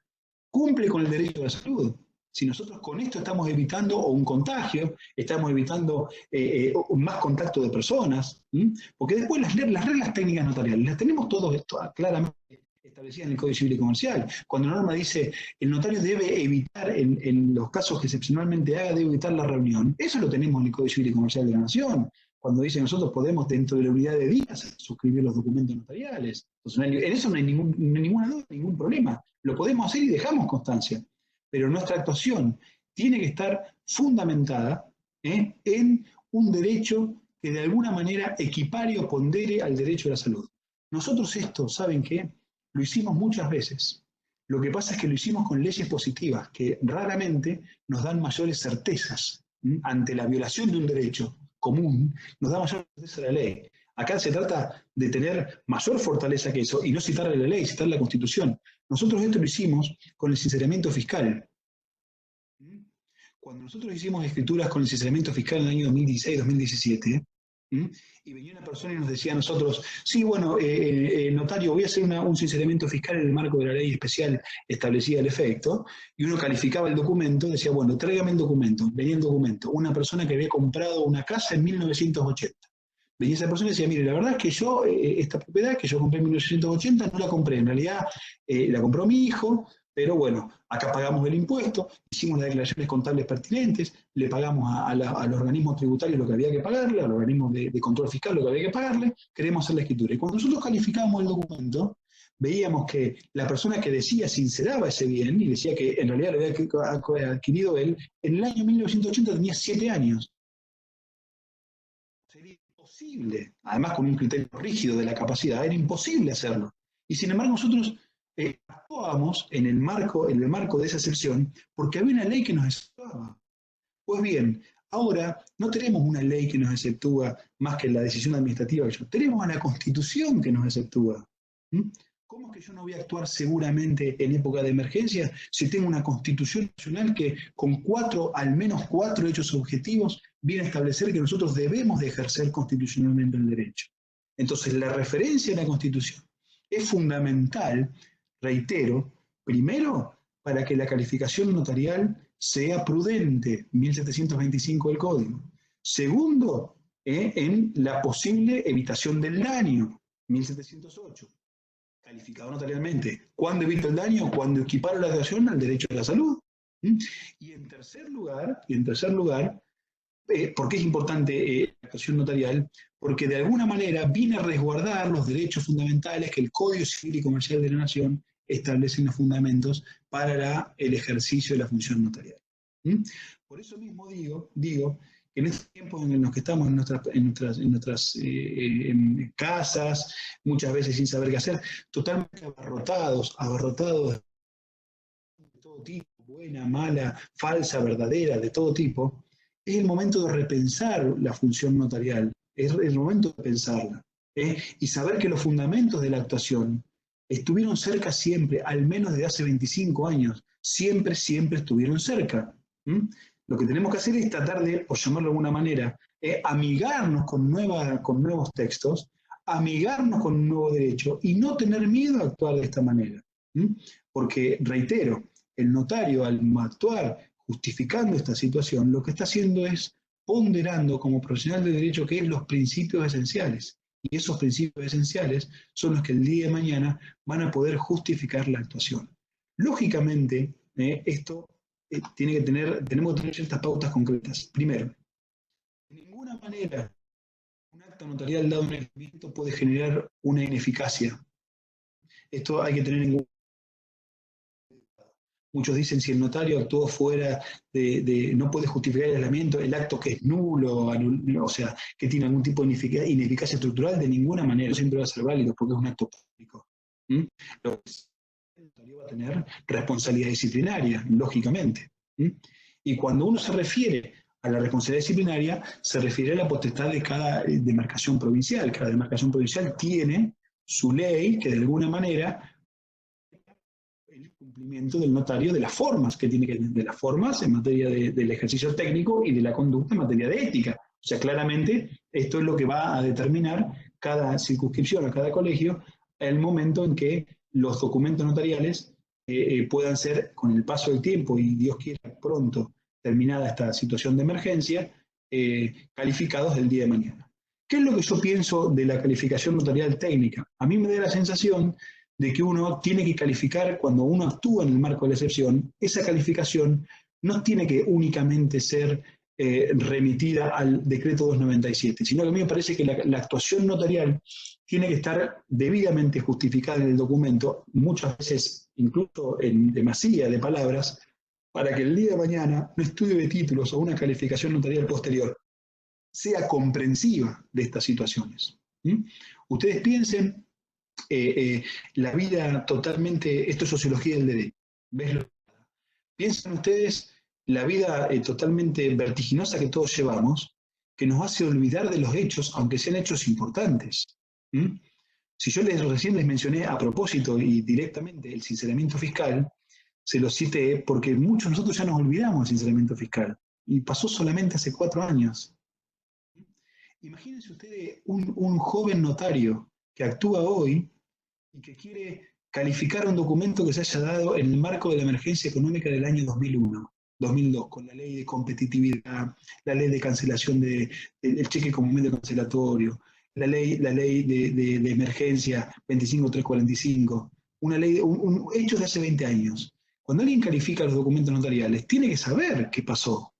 cumple con el derecho a la salud. Si nosotros con esto estamos evitando un contagio, estamos evitando más contacto de personas, porque después las reglas técnicas notariales las tenemos todos claramente establecidas en el Código Civil y Comercial. Cuando la norma dice el notario debe evitar, en los casos que excepcionalmente haga, debe evitar la reunión, eso lo tenemos en el Código Civil y Comercial de la Nación. Cuando dice nosotros podemos dentro de la unidad de días suscribir los documentos notariales. Entonces, en eso no hay ninguna duda, ningún problema. Lo podemos hacer y dejamos constancia. Pero nuestra actuación tiene que estar fundamentada en un derecho que de alguna manera equipare o pondere al derecho a la salud. Nosotros esto, ¿saben qué? Lo hicimos muchas veces. Lo que pasa es que lo hicimos con leyes positivas, que raramente nos dan mayores certezas ante la violación de un derecho común, nos da mayor certeza la ley. Acá se trata de tener mayor fortaleza que eso y no citar la ley, citar la Constitución. Nosotros esto lo hicimos con el sinceramiento fiscal. Cuando nosotros hicimos escrituras con el sinceramiento fiscal en el año 2016-2017, y venía una persona y nos decía a nosotros, sí, bueno, notario, voy a hacer un sinceramiento fiscal en el marco de la ley especial establecida al efecto, y uno calificaba el documento, decía, bueno, tráigame el documento, venía el documento, una persona que había comprado una casa en 1980. Venía esa persona y decía, mire, la verdad es que yo, esta propiedad que yo compré en 1980, no la compré, en realidad la compró mi hijo, pero bueno, acá pagamos el impuesto, hicimos las declaraciones contables pertinentes, le pagamos al organismo tributario lo que había que pagarle, al organismo de control fiscal lo que había que pagarle, queremos hacer la escritura. Y cuando nosotros calificábamos el documento, veíamos que la persona que decía sinceraba ese bien y decía que en realidad lo había adquirido él, en el año 1980 tenía 7 años. Sería imposible, además con un criterio rígido de la capacidad, era imposible hacerlo. Y sin embargo nosotros actuábamos en el marco de esa excepción porque había una ley que nos exceptuaba. Pues bien, ahora no tenemos una ley que nos exceptúa más que la decisión administrativa que tenemos a la Constitución que nos exceptúa. ¿Cómo es que yo no voy a actuar seguramente en época de emergencia si tengo una Constitución nacional que con al menos cuatro hechos objetivos viene a establecer que nosotros debemos de ejercer constitucionalmente el derecho? Entonces la referencia a la Constitución es fundamental, reitero, primero, para que la calificación notarial sea prudente, 1725 del Código. Segundo, en la posible evitación del daño, 1708. Calificado notarialmente. ¿Cuándo evito el daño? Cuando equiparo la actuación al derecho a la salud. Y en tercer lugar, ¿por qué es importante la actuación notarial? Porque de alguna manera viene a resguardar los derechos fundamentales que el Código Civil y Comercial de la Nación establece en los fundamentos para el ejercicio de la función notarial. Por eso mismo digo que en estos tiempos en los que estamos en nuestras casas, muchas veces sin saber qué hacer, totalmente abarrotados de todo tipo, buena, mala, falsa, verdadera, de todo tipo, es el momento de repensar la función notarial, es el momento de pensarla, y saber que los fundamentos de la actuación estuvieron cerca siempre, al menos desde hace 25 años, siempre estuvieron cerca. Lo que tenemos que hacer es tratar de, por llamarlo de alguna manera, amigarnos con nuevos textos, amigarnos con un nuevo derecho y no tener miedo a actuar de esta manera. Porque, reitero, el notario al actuar justificando esta situación, lo que está haciendo es ponderando como profesional de derecho que es los principios esenciales. Y esos principios esenciales son los que el día de mañana van a poder justificar la actuación. Lógicamente, esto tenemos que tener ciertas pautas concretas. Primero, de ninguna manera un acta notarial dado en el evento puede generar una ineficacia. Esto hay que tener en cuenta. Muchos dicen si el notario actuó fuera no puede justificar el aislamiento, el acto que es nulo, o sea, que tiene algún tipo de ineficacia estructural, de ninguna manera, siempre va a ser válido porque es un acto público. El notario va a tener responsabilidad disciplinaria, lógicamente. Y cuando uno se refiere a la responsabilidad disciplinaria, se refiere a la potestad de cada demarcación provincial. Cada demarcación provincial tiene su ley que de alguna manera el cumplimiento del notario de las formas que tiene que tener, de las formas en materia del ejercicio técnico y de la conducta en materia de ética. O sea, claramente esto es lo que va a determinar cada circunscripción o cada colegio el momento en que los documentos notariales puedan ser, con el paso del tiempo y Dios quiera pronto terminada esta situación de emergencia, calificados del día de mañana. ¿Qué es lo que yo pienso de la calificación notarial técnica? A mí me da la sensación de que uno tiene que calificar, cuando uno actúa en el marco de la excepción, esa calificación no tiene que únicamente ser remitida al decreto 297, sino que a mí me parece que la actuación notarial tiene que estar debidamente justificada en el documento, muchas veces incluso en demasía de palabras, para que el día de mañana un estudio de títulos o una calificación notarial posterior sea comprensiva de estas situaciones. ¿Mm? Ustedes piensen la vida totalmente, esto es sociología del derecho, ¿ves? Piensen ustedes la vida totalmente vertiginosa que todos llevamos, que nos hace olvidar de los hechos, aunque sean hechos importantes. ¿Mm? Si yo recién les mencioné a propósito y directamente el sinceramiento fiscal, se lo cité porque muchos de nosotros ya nos olvidamos del sinceramiento fiscal, y pasó solamente hace 4 años. Imagínense ustedes un joven notario que actúa hoy y que quiere calificar un documento que se haya dado en el marco de la emergencia económica del año 2001, 2002, con la ley de competitividad, la ley de cancelación del cheque como medio cancelatorio, la ley de emergencia 25345, una ley, hechos de hace 20 años. Cuando alguien califica los documentos notariales, tiene que saber qué pasó.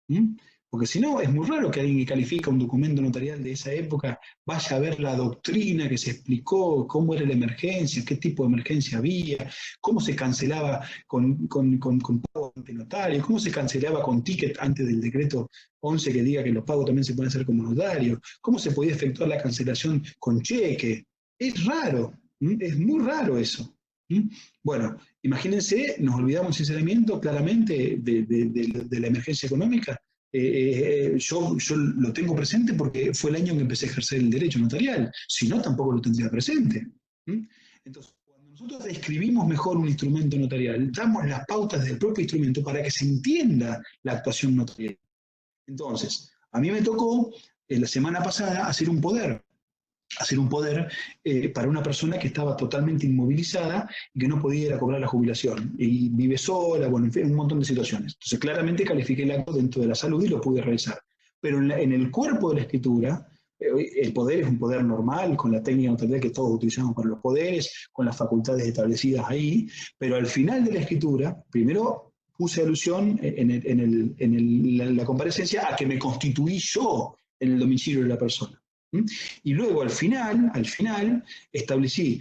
¿Mm? Porque si no, es muy raro que alguien que califica un documento notarial de esa época vaya a ver la doctrina que se explicó, cómo era la emergencia, qué tipo de emergencia había, cómo se cancelaba con pago ante notario, cómo se cancelaba con ticket antes del decreto 11 que diga que los pagos también se pueden hacer como notario, cómo se podía efectuar la cancelación con cheque. Es raro, es muy raro eso. Bueno, imagínense, nos olvidamos sinceramiento claramente de la emergencia económica. Yo lo tengo presente porque fue el año en que empecé a ejercer el derecho notarial, si no tampoco lo tendría presente. Entonces, cuando nosotros describimos mejor un instrumento notarial, damos las pautas del propio instrumento para que se entienda la actuación notarial. Entonces, a mí me tocó la semana pasada hacer un poder para una persona que estaba totalmente inmovilizada y que no podía ir a cobrar la jubilación. Y vive sola, bueno, en fin, un montón de situaciones. Entonces, claramente califiqué el acto dentro de la salud y lo pude realizar. Pero en el cuerpo de la escritura, el poder es un poder normal, con la técnica notarial que todos utilizamos para los poderes, con las facultades establecidas ahí, pero al final de la escritura, primero puse alusión en la comparecencia a que me constituí yo en el domicilio de la persona. Y luego al final establecí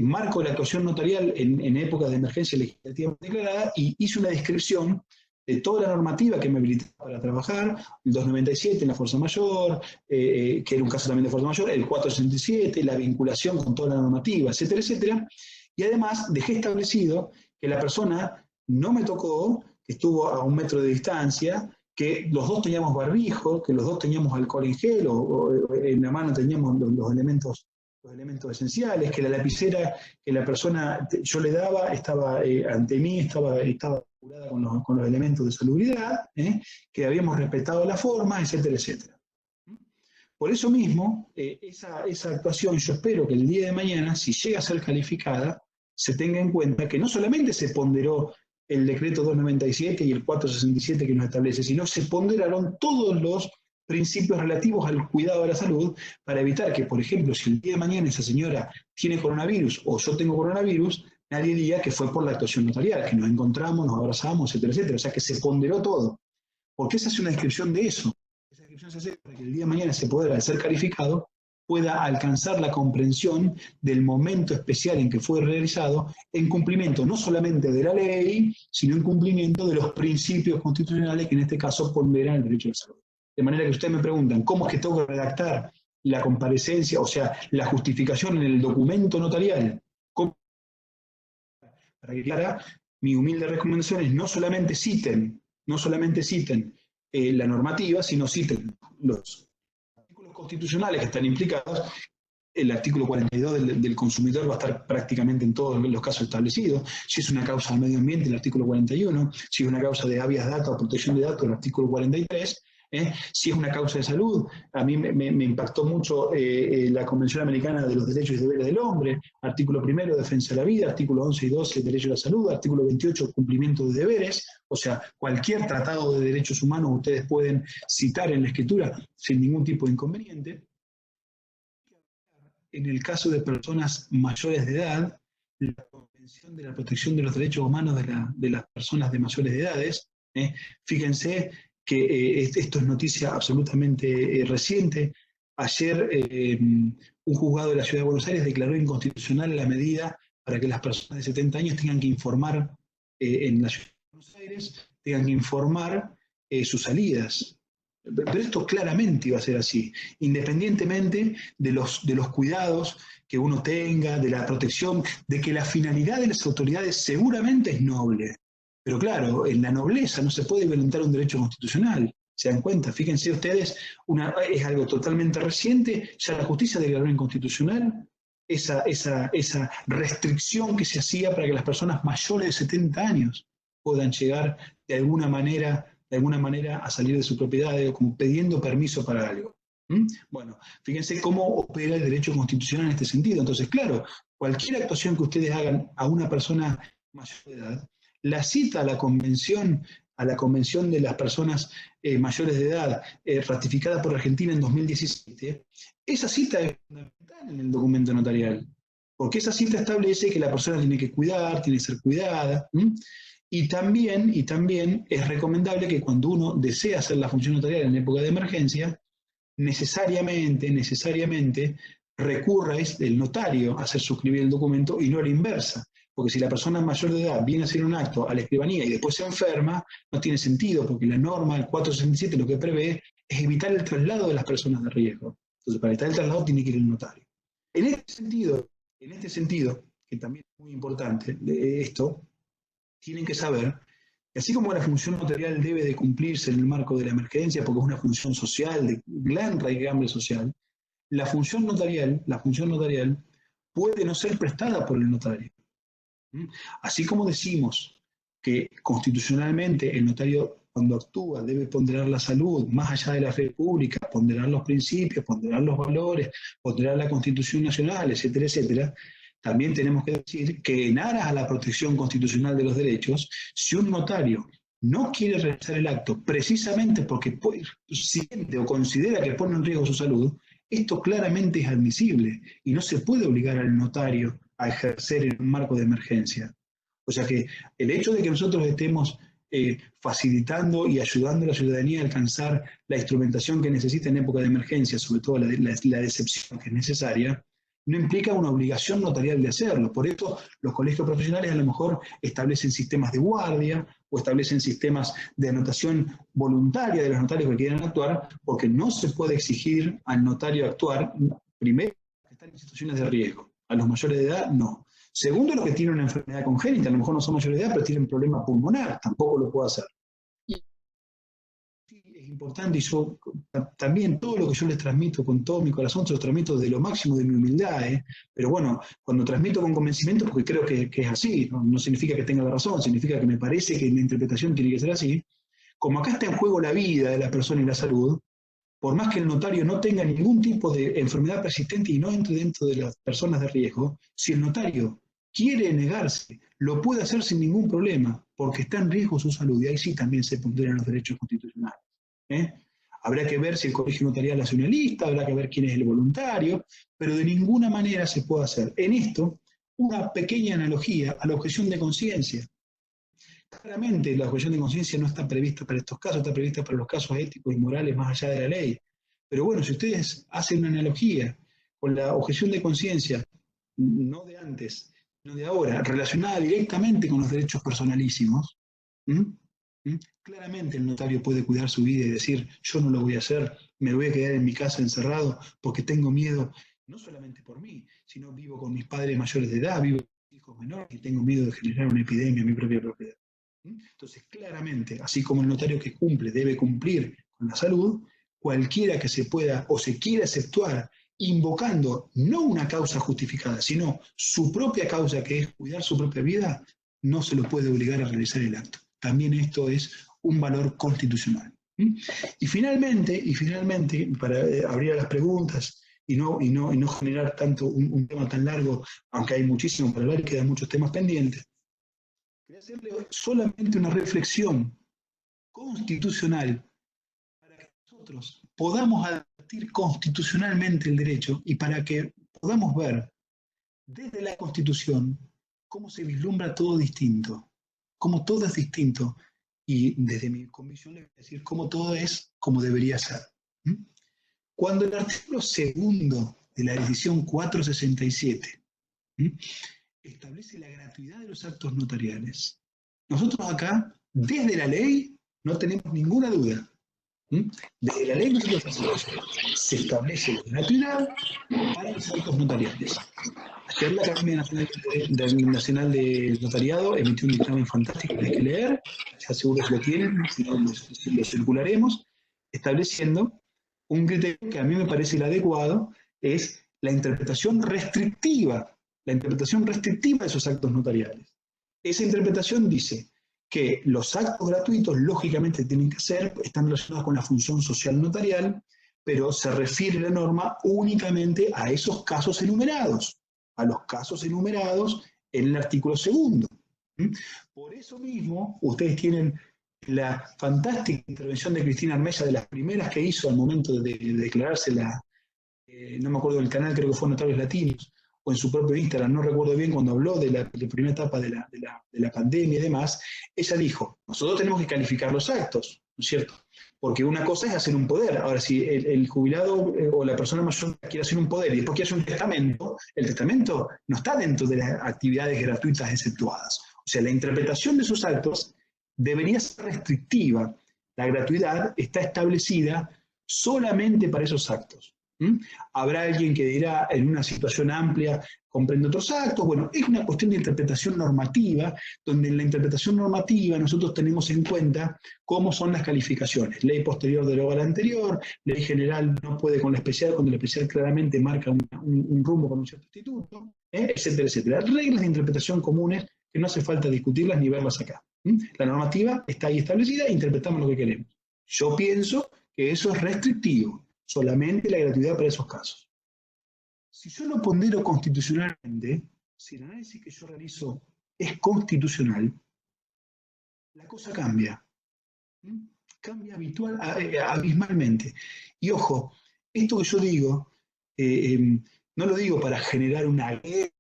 marco de la actuación notarial en épocas de emergencia legislativa declarada y hice una descripción de toda la normativa que me habilitaba para trabajar, el 297 en la fuerza mayor, que era un caso también de fuerza mayor, el 467, la vinculación con toda la normativa, etcétera, etcétera. Y además dejé establecido que la persona no me tocó, que estuvo a 1 metro de distancia, que los dos teníamos barbijo, que los dos teníamos alcohol en gel, o en la mano teníamos los elementos esenciales, que la lapicera que la persona yo le daba estaba ante mí, estaba curada con los elementos de salubridad, que habíamos respetado la forma, etcétera, etcétera. Por eso mismo, esa actuación yo espero que el día de mañana, si llega a ser calificada, se tenga en cuenta que no solamente se ponderó el decreto 297 y el 467 que nos establece, sino se ponderaron todos los principios relativos al cuidado de la salud para evitar que, por ejemplo, si el día de mañana esa señora tiene coronavirus o yo tengo coronavirus, nadie diga que fue por la actuación notarial, que nos encontramos, nos abrazamos, etcétera, etcétera. O sea, que se ponderó todo. ¿Por qué se hace una descripción de eso? Esa descripción se hace para que el día de mañana ese poder, al ser calificado, pueda alcanzar la comprensión del momento especial en que fue realizado, en cumplimiento no solamente de la ley, sino en cumplimiento de los principios constitucionales que en este caso ponderan el derecho a la salud. De manera que ustedes me preguntan, ¿cómo es que tengo que redactar la comparecencia, o sea, la justificación en el documento notarial? ¿Cómo? Para que clara, mi humilde recomendación es no solamente citen la normativa, sino citen los artículos constitucionales que están implicados. El artículo 42 del consumidor va a estar prácticamente en todos los casos establecidos. Si es una causa del medio ambiente, el artículo 41. Si es una causa de habeas data o protección de datos, el artículo 43. Si es una causa de salud, a mí me impactó mucho la Convención Americana de los Derechos y Deberes del Hombre, artículo 1, defensa de la vida, artículo 11 y 12, derecho a la salud, artículo 28, cumplimiento de deberes. O sea, cualquier tratado de derechos humanos ustedes pueden citar en la escritura sin ningún tipo de inconveniente. En el caso de personas mayores de edad, la Convención de la Protección de los Derechos Humanos de las Personas de Mayores de Edades. Fíjense que esto es noticia absolutamente reciente. Ayer un juzgado de la Ciudad de Buenos Aires declaró inconstitucional la medida para que las personas de 70 años tengan que informar en la Ciudad de Buenos Aires, tengan que informar sus salidas. Pero esto claramente iba a ser así, independientemente de los cuidados que uno tenga, de la protección, de que la finalidad de las autoridades seguramente es noble. Pero claro, en la nobleza no se puede violentar un derecho constitucional. ¿Se dan cuenta? Fíjense ustedes, es algo totalmente reciente, ya la justicia declaró inconstitucional esa restricción que se hacía para que las personas mayores de 70 años puedan llegar de alguna manera a salir de su propiedad, como pidiendo permiso para algo. Bueno, fíjense cómo opera el derecho constitucional en este sentido. Entonces, claro, cualquier actuación que ustedes hagan a una persona mayor de edad, la cita a la Convención de las Personas Mayores de Edad, ratificada por Argentina en 2017, esa cita es fundamental en el documento notarial, porque esa cita establece que la persona tiene que cuidar, tiene que ser cuidada. Y también es recomendable que cuando uno desea hacer la función notarial en época de emergencia, necesariamente recurra el notario a hacer suscribir el documento y no a la inversa. Porque si la persona mayor de edad viene a hacer un acto a la escribanía y después se enferma, no tiene sentido, porque la norma, el 467, lo que prevé es evitar el traslado de las personas de riesgo. Entonces, para evitar el traslado tiene que ir el notario. En este sentido, que también es muy importante de esto, tienen que saber que así como la función notarial debe de cumplirse en el marco de la emergencia, porque es una función social, de gran raigambre social, la función notarial puede no ser prestada por el notario. Así como decimos que constitucionalmente el notario cuando actúa debe ponderar la salud, más allá de la fe pública, ponderar los principios, ponderar los valores, ponderar la Constitución Nacional, etcétera, etcétera, también tenemos que decir que en aras a la protección constitucional de los derechos, si un notario no quiere realizar el acto precisamente porque siente o considera que pone en riesgo su salud, esto claramente es admisible y no se puede obligar al notario a ejercer en un marco de emergencia. O sea que el hecho de que nosotros estemos facilitando y ayudando a la ciudadanía a alcanzar la instrumentación que necesita en época de emergencia, sobre todo la decepción que es necesaria, no implica una obligación notarial de hacerlo. Por eso los colegios profesionales a lo mejor establecen sistemas de guardia o establecen sistemas de anotación voluntaria de los notarios que quieran actuar, porque no se puede exigir al notario actuar, primero, que están en situaciones de riesgo. A los mayores de edad, no. Segundo, los que tienen una enfermedad congénita, a lo mejor no son mayores de edad, pero tienen problema pulmonar, tampoco lo puedo hacer. Y es importante, y yo también todo lo que yo les transmito con todo mi corazón, se los transmito de lo máximo de mi humildad, pero bueno, cuando transmito con convencimiento, porque creo que es así, no significa que tenga la razón, significa que me parece que mi interpretación tiene que ser así, como acá está en juego la vida de la persona y la salud, por más que el notario no tenga ningún tipo de enfermedad persistente y no entre dentro de las personas de riesgo, si el notario quiere negarse, lo puede hacer sin ningún problema, porque está en riesgo su salud, y ahí sí también se ponderan los derechos constitucionales. Habrá que ver si el colegio notarial hace una lista, habrá que ver quién es el voluntario, pero de ninguna manera se puede hacer. En esto, una pequeña analogía a la objeción de conciencia. Claramente la objeción de conciencia no está prevista para estos casos, está prevista para los casos éticos y morales más allá de la ley. Pero bueno, si ustedes hacen una analogía con la objeción de conciencia, no de antes, no de ahora, relacionada directamente con los derechos personalísimos, claramente el notario puede cuidar su vida y decir, yo no lo voy a hacer, me voy a quedar en mi casa encerrado porque tengo miedo, no solamente por mí, sino vivo con mis padres mayores de edad, vivo con mis hijos menores y tengo miedo de generar una epidemia en mi propia propiedad. Entonces, claramente, así como el notario que cumple debe cumplir con la salud, cualquiera que se pueda o se quiera exceptuar invocando no una causa justificada, sino su propia causa, que es cuidar su propia vida, no se lo puede obligar a realizar el acto. También esto es un valor constitucional. Y finalmente, para abrir a las preguntas y no generar tanto un tema tan largo, aunque hay muchísimo para hablar y quedan muchos temas pendientes, quería hacerle solamente una reflexión constitucional para que nosotros podamos advertir constitucionalmente el derecho y para que podamos ver desde la Constitución cómo se vislumbra todo distinto, cómo todo es distinto. Y desde mi convicción le voy a decir cómo todo es como debería ser. ¿Mm? Cuando el artículo segundo de la decisión 467 establece la gratuidad de los actos notariales, nosotros acá, desde la ley, no tenemos ninguna duda. Desde la ley nosotros hacemos, se establece la gratuidad para los actos notariales. Ayer la Academia Nacional de Notariado emitió un dictamen fantástico que hay que leer, ya seguro que lo tienen, si no lo circularemos, estableciendo un criterio que a mí me parece el adecuado, es la interpretación restrictiva de esos actos notariales. Esa interpretación dice que los actos gratuitos lógicamente tienen que ser, están relacionados con la función social notarial, pero se refiere la norma únicamente a esos casos enumerados, a los casos enumerados en el artículo segundo. Por eso mismo, ustedes tienen la fantástica intervención de Cristina Armella, de las primeras que hizo al momento de declararse no me acuerdo del canal, creo que fue Notables Latinos, o en su propio Instagram, no recuerdo bien, cuando habló de la primera etapa de la pandemia y demás, ella dijo, nosotros tenemos que calificar los actos, ¿no es cierto? Porque una cosa es hacer un poder. Ahora, si el jubilado o la persona mayor quiere hacer un poder y después quiere hacer un testamento, el testamento no está dentro de las actividades gratuitas exceptuadas. O sea, la interpretación de esos actos debería ser restrictiva. La gratuidad está establecida solamente para esos actos. Habrá alguien que dirá en una situación amplia, comprende otros actos. Bueno, es una cuestión de interpretación normativa, donde en la interpretación normativa nosotros tenemos en cuenta cómo son las calificaciones. Ley posterior deroga la anterior, ley general no puede con la especial, cuando la especial claramente marca un rumbo con un cierto instituto, etcétera, etcétera. Reglas de interpretación comunes que no hace falta discutirlas ni verlas acá. La normativa está ahí establecida e interpretamos lo que queremos. Yo pienso que eso es restrictivo. Solamente la gratuidad para esos casos. Si yo lo pondero constitucionalmente, si el análisis que yo realizo es constitucional, la cosa cambia. Cambia abismalmente. Y ojo, esto que yo digo, no lo digo para generar una guerra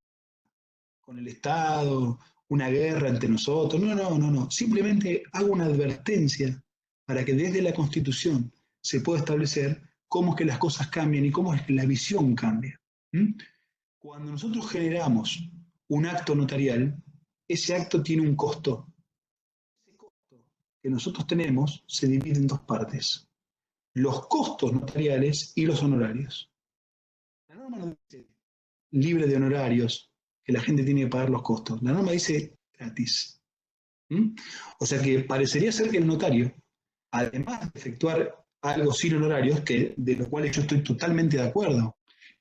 con el Estado, una guerra entre nosotros, no. Simplemente hago una advertencia para que desde la Constitución se pueda establecer cómo es que las cosas cambian y cómo es que la visión cambia. Cuando nosotros generamos un acto notarial, ese acto tiene un costo. Ese costo que nosotros tenemos se divide en dos partes: los costos notariales y los honorarios. La norma no dice libre de honorarios, que la gente tiene que pagar los costos. La norma dice gratis. O sea que parecería ser que el notario, además de efectuar algo sin honorarios, de lo cual yo estoy totalmente de acuerdo.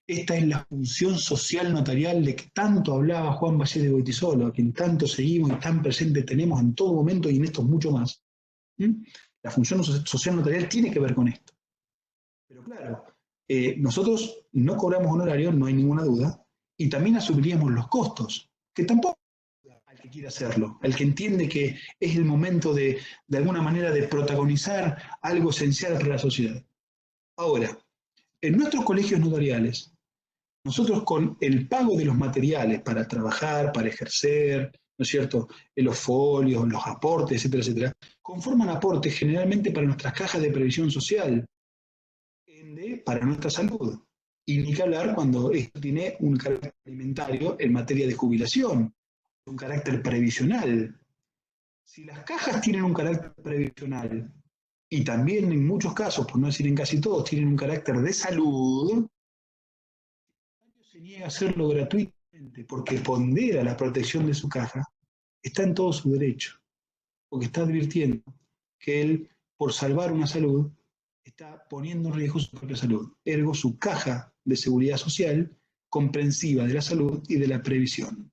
Esta es la función social notarial de que tanto hablaba Juan Vallés de Goytisolo, a quien tanto seguimos y tan presente tenemos en todo momento y en esto mucho más. La función social notarial tiene que ver con esto. Pero claro, nosotros no cobramos honorarios, no hay ninguna duda, y también asumiríamos los costos, que tampoco al que quiere hacerlo, al que entiende que es el momento de alguna manera de protagonizar algo esencial para la sociedad. Ahora, en nuestros colegios notariales, nosotros con el pago de los materiales para trabajar, para ejercer, ¿no es cierto?, los folios, los aportes, etcétera, etcétera, conforman aportes generalmente para nuestras cajas de previsión social, para nuestra salud. Y ni que hablar cuando esto tiene un carácter alimentario en materia de jubilación, un carácter previsional. Si las cajas tienen un carácter previsional y también en muchos casos, por no decir en casi todos, tienen un carácter de salud, se niega a hacerlo gratuitamente porque pondera la protección de su caja, está en todo su derecho, porque está advirtiendo que él, por salvar una salud, está poniendo en riesgo su propia salud, ergo su caja de seguridad social comprensiva de la salud y de la previsión.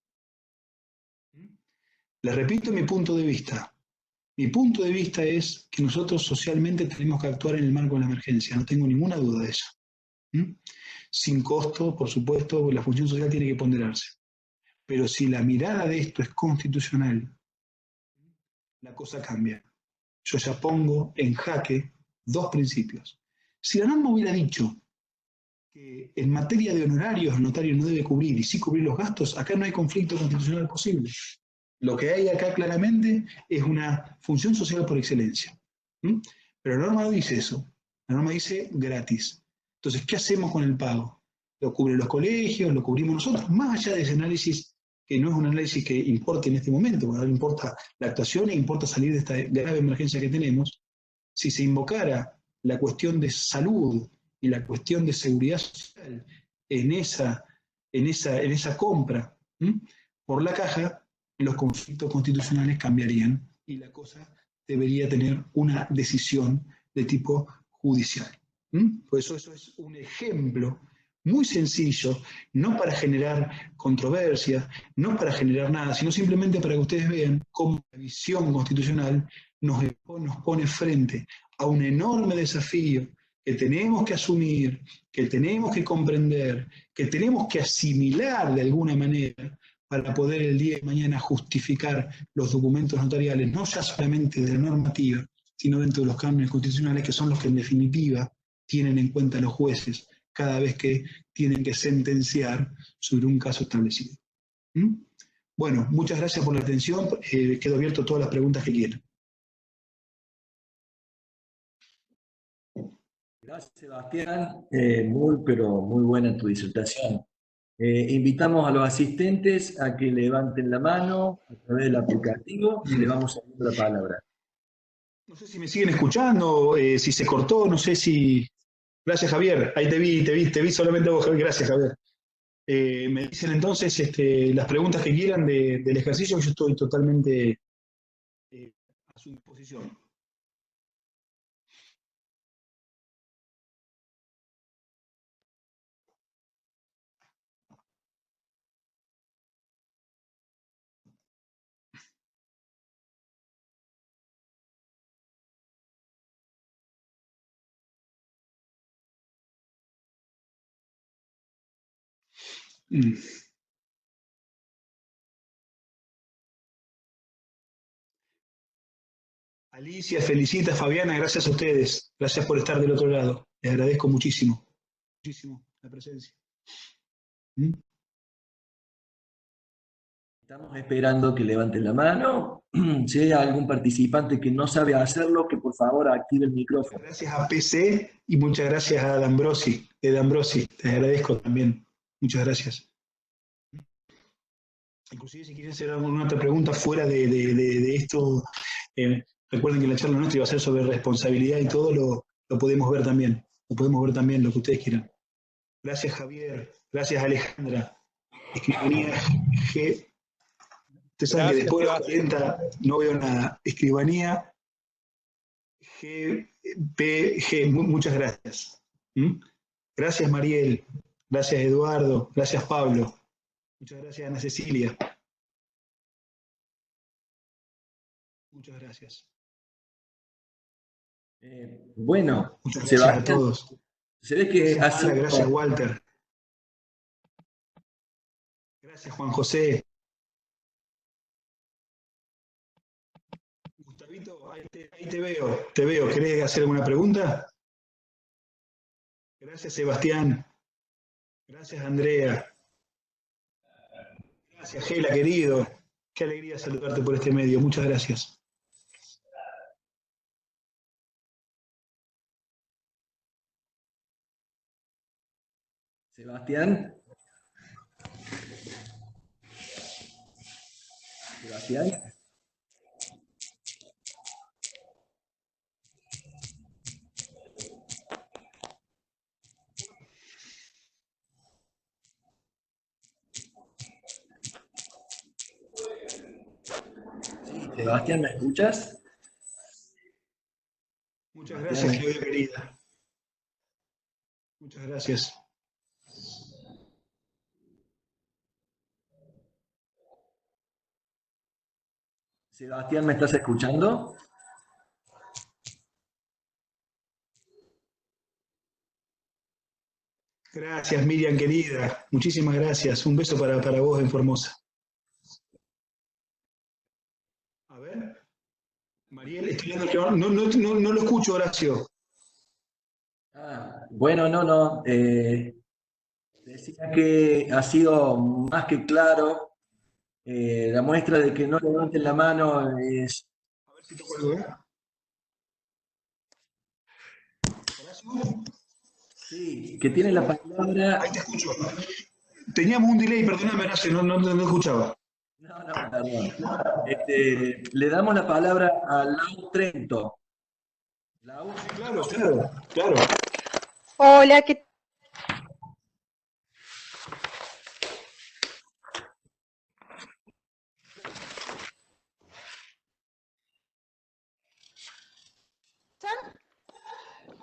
Les repito mi punto de vista. Mi punto de vista es que nosotros socialmente tenemos que actuar en el marco de la emergencia, no tengo ninguna duda de eso. Sin costo, por supuesto, la función social tiene que ponderarse. Pero si la mirada de esto es constitucional, la cosa cambia. Yo ya pongo en jaque dos principios. Si la norma hubiera dicho que en materia de honorarios el notario no debe cubrir y sí cubrir los gastos, acá no hay conflicto constitucional posible. Lo que hay acá claramente es una función social por excelencia. ¿Mm? Pero la norma no dice eso. La norma dice gratis. Entonces, ¿qué hacemos con el pago? Lo cubren los colegios, lo cubrimos nosotros, más allá de ese análisis que no es un análisis que importe en este momento, porque ahora importa la actuación e importa salir de esta grave emergencia que tenemos. Si se invocara la cuestión de salud y la cuestión de seguridad social en esa compra, ¿m? Por la caja, los conflictos constitucionales cambiarían y la cosa debería tener una decisión de tipo judicial. Por eso es un ejemplo muy sencillo, no para generar controversia, no para generar nada, sino simplemente para que ustedes vean cómo la visión constitucional nos pone frente a un enorme desafío que tenemos que asumir, que tenemos que comprender, que tenemos que asimilar de alguna manera para poder el día de mañana justificar los documentos notariales, no ya solamente de la normativa, sino dentro de los cánones constitucionales, que son los que en definitiva tienen en cuenta los jueces cada vez que tienen que sentenciar sobre un caso establecido. Bueno, muchas gracias por la atención. Quedo abierto a todas las preguntas que quieran. Gracias, Sebastián. Pero muy buena tu disertación. Invitamos a los asistentes a que levanten la mano a través del aplicativo y le vamos a dar la palabra. No sé si me siguen escuchando, si se cortó, no sé si... Gracias, Javier. Ahí te vi solamente a vos, Javier. Gracias, Javier. Me dicen entonces las preguntas que quieran del ejercicio, yo estoy totalmente a su disposición. Alicia, felicita, Fabiana, gracias a ustedes. Gracias por estar del otro lado. Les agradezco muchísimo la presencia. Estamos esperando que levanten la mano. Si hay algún participante que no sabe hacerlo, que por favor active el micrófono. Gracias a PC y muchas gracias a D'Ambrosi. Les agradezco también. Muchas gracias. Inclusive si quieren hacer alguna otra pregunta fuera de esto, recuerden que la charla nuestra iba a ser sobre responsabilidad y todo lo podemos ver también. Lo podemos ver también, lo que ustedes quieran. Gracias, Javier. Gracias, Alejandra. Escribanía G. Ustedes saben que después de los 40 no veo nada. Escribanía GPG. Muchas gracias. Gracias, Mariel. Gracias, Eduardo. Gracias, Pablo. Muchas gracias, Ana Cecilia. Muchas gracias. Bueno, muchas gracias Sebastián, a todos. Se ve que gracias, Walter. Gracias, Juan José. Gustavito, ahí te veo. ¿Querés hacer alguna pregunta? Gracias, Sebastián. Gracias, Andrea. Gracias, Gela, querido. Qué alegría saludarte por este medio. Muchas gracias. Sebastián. Sebastián. Sí, Sebastián, ¿me escuchas? Muchas gracias, Claudia querida. Muchas gracias. Sebastián, ¿me estás escuchando? Gracias, Miriam, querida. Muchísimas gracias. Un beso para vos en Formosa. A ver. Mariel, estoy viendo que no lo escucho, Horacio. Bueno, no. Decía que ha sido más que claro, la muestra de que no levanten la mano es... A ver si toco algo, ¿eh? Horacio, Sí, que tiene la ahí palabra... te escucho. Teníamos un delay, perdóname, Horacio, no escuchaba. No, no, perdón. Le damos la palabra a Lau Trento. Sí, Lau. claro, claro, claro. Hola, ¿qué tal?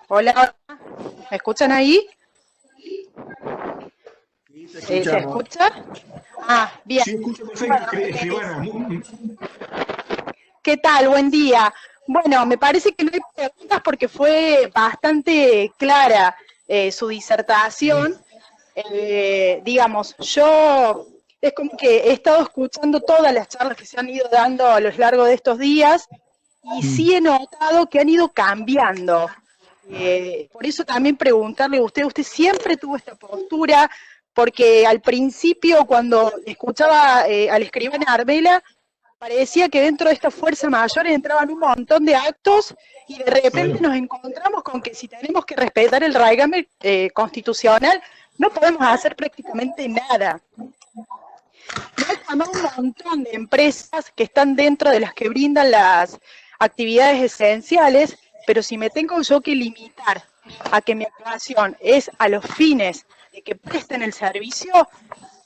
Hola, ¿me escuchan ahí? Sí, te ¿Se escuchamos. escucha? Ah, bien. Sí, escucho perfecto, Bueno, escribana. ¿qué tal? Buen día. Bueno, me parece que no hay preguntas porque fue bastante clara su disertación. Digamos, yo es como que he estado escuchando todas las charlas que se han ido dando a lo largo de estos días y sí he notado que han ido cambiando. Por eso también preguntarle a usted siempre tuvo esta postura, porque al principio cuando escuchaba al escribano Arbela, parecía que dentro de esta fuerza mayor entraban un montón de actos y de repente Claro, nos encontramos con que si tenemos que respetar el régimen constitucional, no podemos hacer prácticamente nada. Me he llamado un montón de empresas que están dentro de las que brindan las actividades esenciales, pero si me tengo yo que limitar a que mi actuación es a los fines de que presten el servicio,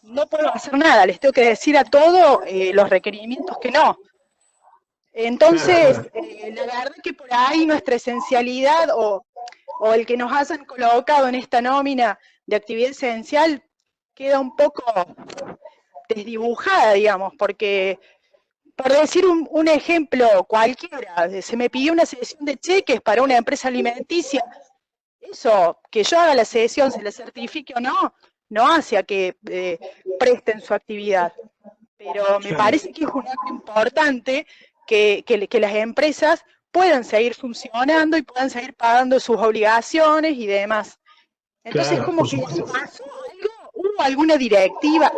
no puedo hacer nada, les tengo que decir a todos los requerimientos que no. claro, Entonces, claro. la verdad que por ahí nuestra esencialidad o el que nos hayan colocado en esta nómina de actividad esencial queda un poco desdibujada, digamos, porque, por decir un ejemplo cualquiera, se me pidió una sesión de cheques para una empresa alimenticia, eso, que yo haga la sesión, se le certifique o no, no hace a que presten su actividad. Pero me Claro. parece que es un acto importante que las empresas puedan seguir funcionando y puedan seguir pagando sus obligaciones y demás. Entonces, Claro, como por que supuesto. pasó algo, hubo alguna directiva,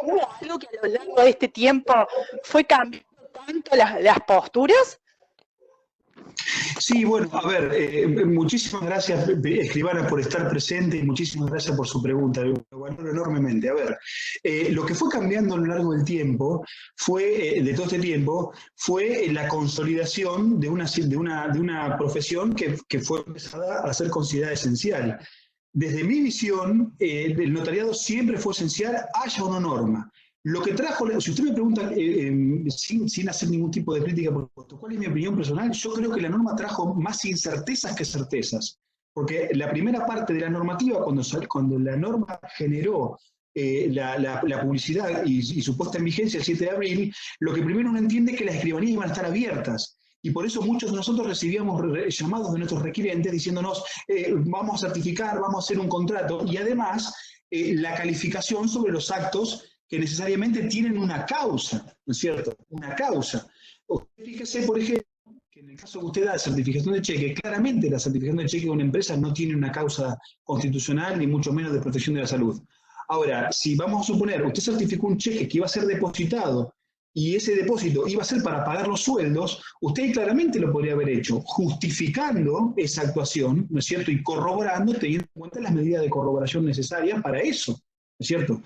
hubo algo que a lo largo de este tiempo fue cambiando tanto las posturas. Sí, bueno, a ver, muchísimas gracias, escribana, por estar presente y muchísimas gracias por su pregunta, lo valoro enormemente. A ver, lo que fue cambiando a lo largo del tiempo, de todo este tiempo, fue la consolidación de una profesión que fue empezada a ser considerada esencial. Desde mi visión, el notariado siempre fue esencial, haya o no norma. Lo que trajo, si usted me pregunta sin hacer ningún tipo de crítica, por supuesto, ¿cuál es mi opinión personal? Yo creo que la norma trajo más incertezas que certezas. Porque la primera parte de la normativa, cuando la norma generó la publicidad y su puesta en vigencia el 7 de abril, lo que primero uno entiende es que las escribanías iban a estar abiertas. Y por eso muchos de nosotros recibíamos llamados de nuestros requirentes diciéndonos, vamos a certificar, vamos a hacer un contrato. Y además, la calificación sobre los actos que necesariamente tienen una causa, ¿no es cierto? Una causa. Fíjese, por ejemplo, que en el caso que usted da de certificación de cheque, claramente la certificación de cheque de una empresa no tiene una causa constitucional, ni mucho menos de protección de la salud. Ahora, si vamos a suponer, usted certificó un cheque que iba a ser depositado y ese depósito iba a ser para pagar los sueldos, usted claramente lo podría haber hecho, justificando esa actuación, ¿no es cierto? Y corroborando, teniendo en cuenta las medidas de corroboración necesarias para eso, ¿no es cierto?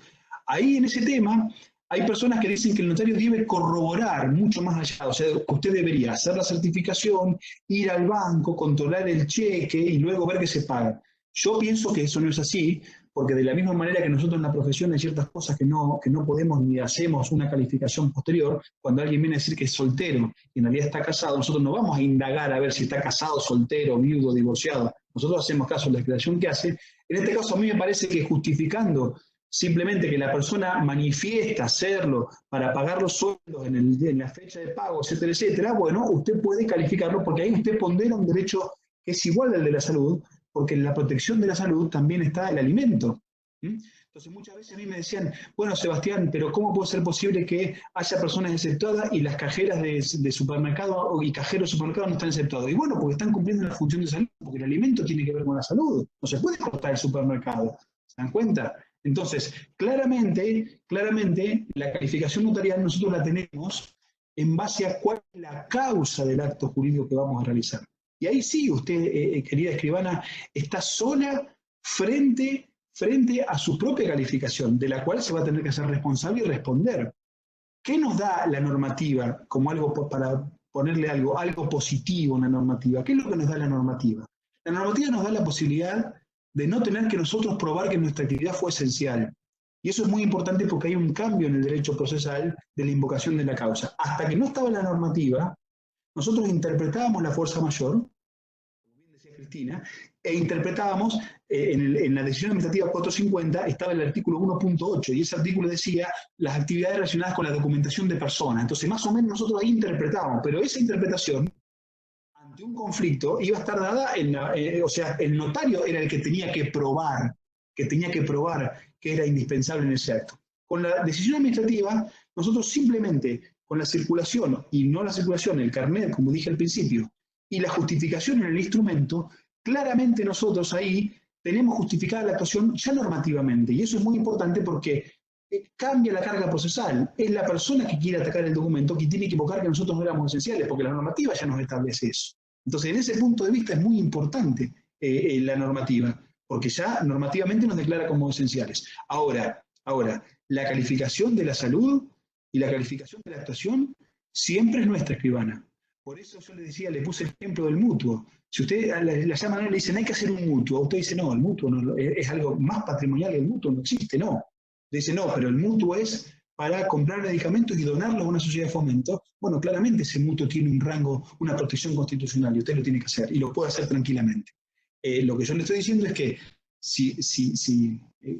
Ahí en ese tema hay personas que dicen que el notario debe corroborar mucho más allá, o sea, usted debería hacer la certificación, ir al banco, controlar el cheque y luego ver que se paga. Yo pienso que eso no es así, porque de la misma manera que nosotros en la profesión hay ciertas cosas que no podemos ni hacemos una calificación posterior, cuando alguien viene a decir que es soltero y en realidad está casado, nosotros no vamos a indagar a ver si está casado, soltero, viudo, divorciado. Nosotros hacemos caso a la declaración que hace. En este caso a mí me parece que justificando simplemente que la persona manifiesta hacerlo para pagar los sueldos en la fecha de pago, etcétera, etcétera, bueno, usted puede calificarlo porque ahí usted pondera un derecho que es igual al de la salud, porque en la protección de la salud también está el alimento. Entonces muchas veces a mí me decían, bueno, Sebastián, pero ¿cómo puede ser posible que haya personas exceptuadas y las cajeras de supermercado y cajeros de supermercado no están exceptuados? Y bueno, porque están cumpliendo la función de salud, porque el alimento tiene que ver con la salud. No se puede cortar el supermercado, ¿se dan cuenta? Entonces, claramente, la calificación notarial nosotros la tenemos en base a cuál es la causa del acto jurídico que vamos a realizar. Y ahí sí, usted, querida escribana, está sola frente a su propia calificación, de la cual se va a tener que hacer responsable y responder. ¿Qué nos da la normativa como algo para ponerle algo positivo en la normativa? ¿Qué es lo que nos da la normativa? La normativa nos da la posibilidad de no tener que nosotros probar que nuestra actividad fue esencial. Y eso es muy importante porque hay un cambio en el derecho procesal de la invocación de la causa. Hasta que no estaba la normativa, nosotros interpretábamos la fuerza mayor, como bien decía Cristina, e interpretábamos, en la decisión administrativa 450 estaba el artículo 1.8, y ese artículo decía las actividades relacionadas con la documentación de personas. Entonces, más o menos nosotros ahí interpretábamos, pero esa interpretación, ante un conflicto, iba a estar dada o sea, el notario era el que tenía que probar que era indispensable en ese acto. Con la decisión administrativa, nosotros simplemente, con la circulación, y no la circulación, el carnet, como dije al principio, y la justificación en el instrumento, claramente nosotros ahí tenemos justificada la actuación ya normativamente, y eso es muy importante porque cambia la carga procesal. Es la persona que quiere atacar el documento que tiene que invocar que nosotros no éramos esenciales, porque la normativa ya nos establece eso. Entonces, en ese punto de vista es muy importante la normativa, porque ya normativamente nos declara como esenciales. Ahora, la calificación de la salud y la calificación de la actuación siempre es nuestra, escribana. Por eso yo le decía, le puse el ejemplo del mutuo. Si usted la llaman y le dicen, hay que hacer un mutuo, usted dice, no, el mutuo no, es algo más patrimonial, el mutuo no existe, no. Le dice, no, pero el mutuo es para comprar medicamentos y donarlos a una sociedad de fomento. Bueno, claramente ese mutuo tiene un rango, una protección constitucional, y usted lo tiene que hacer, y lo puede hacer tranquilamente. Lo que yo le estoy diciendo es que,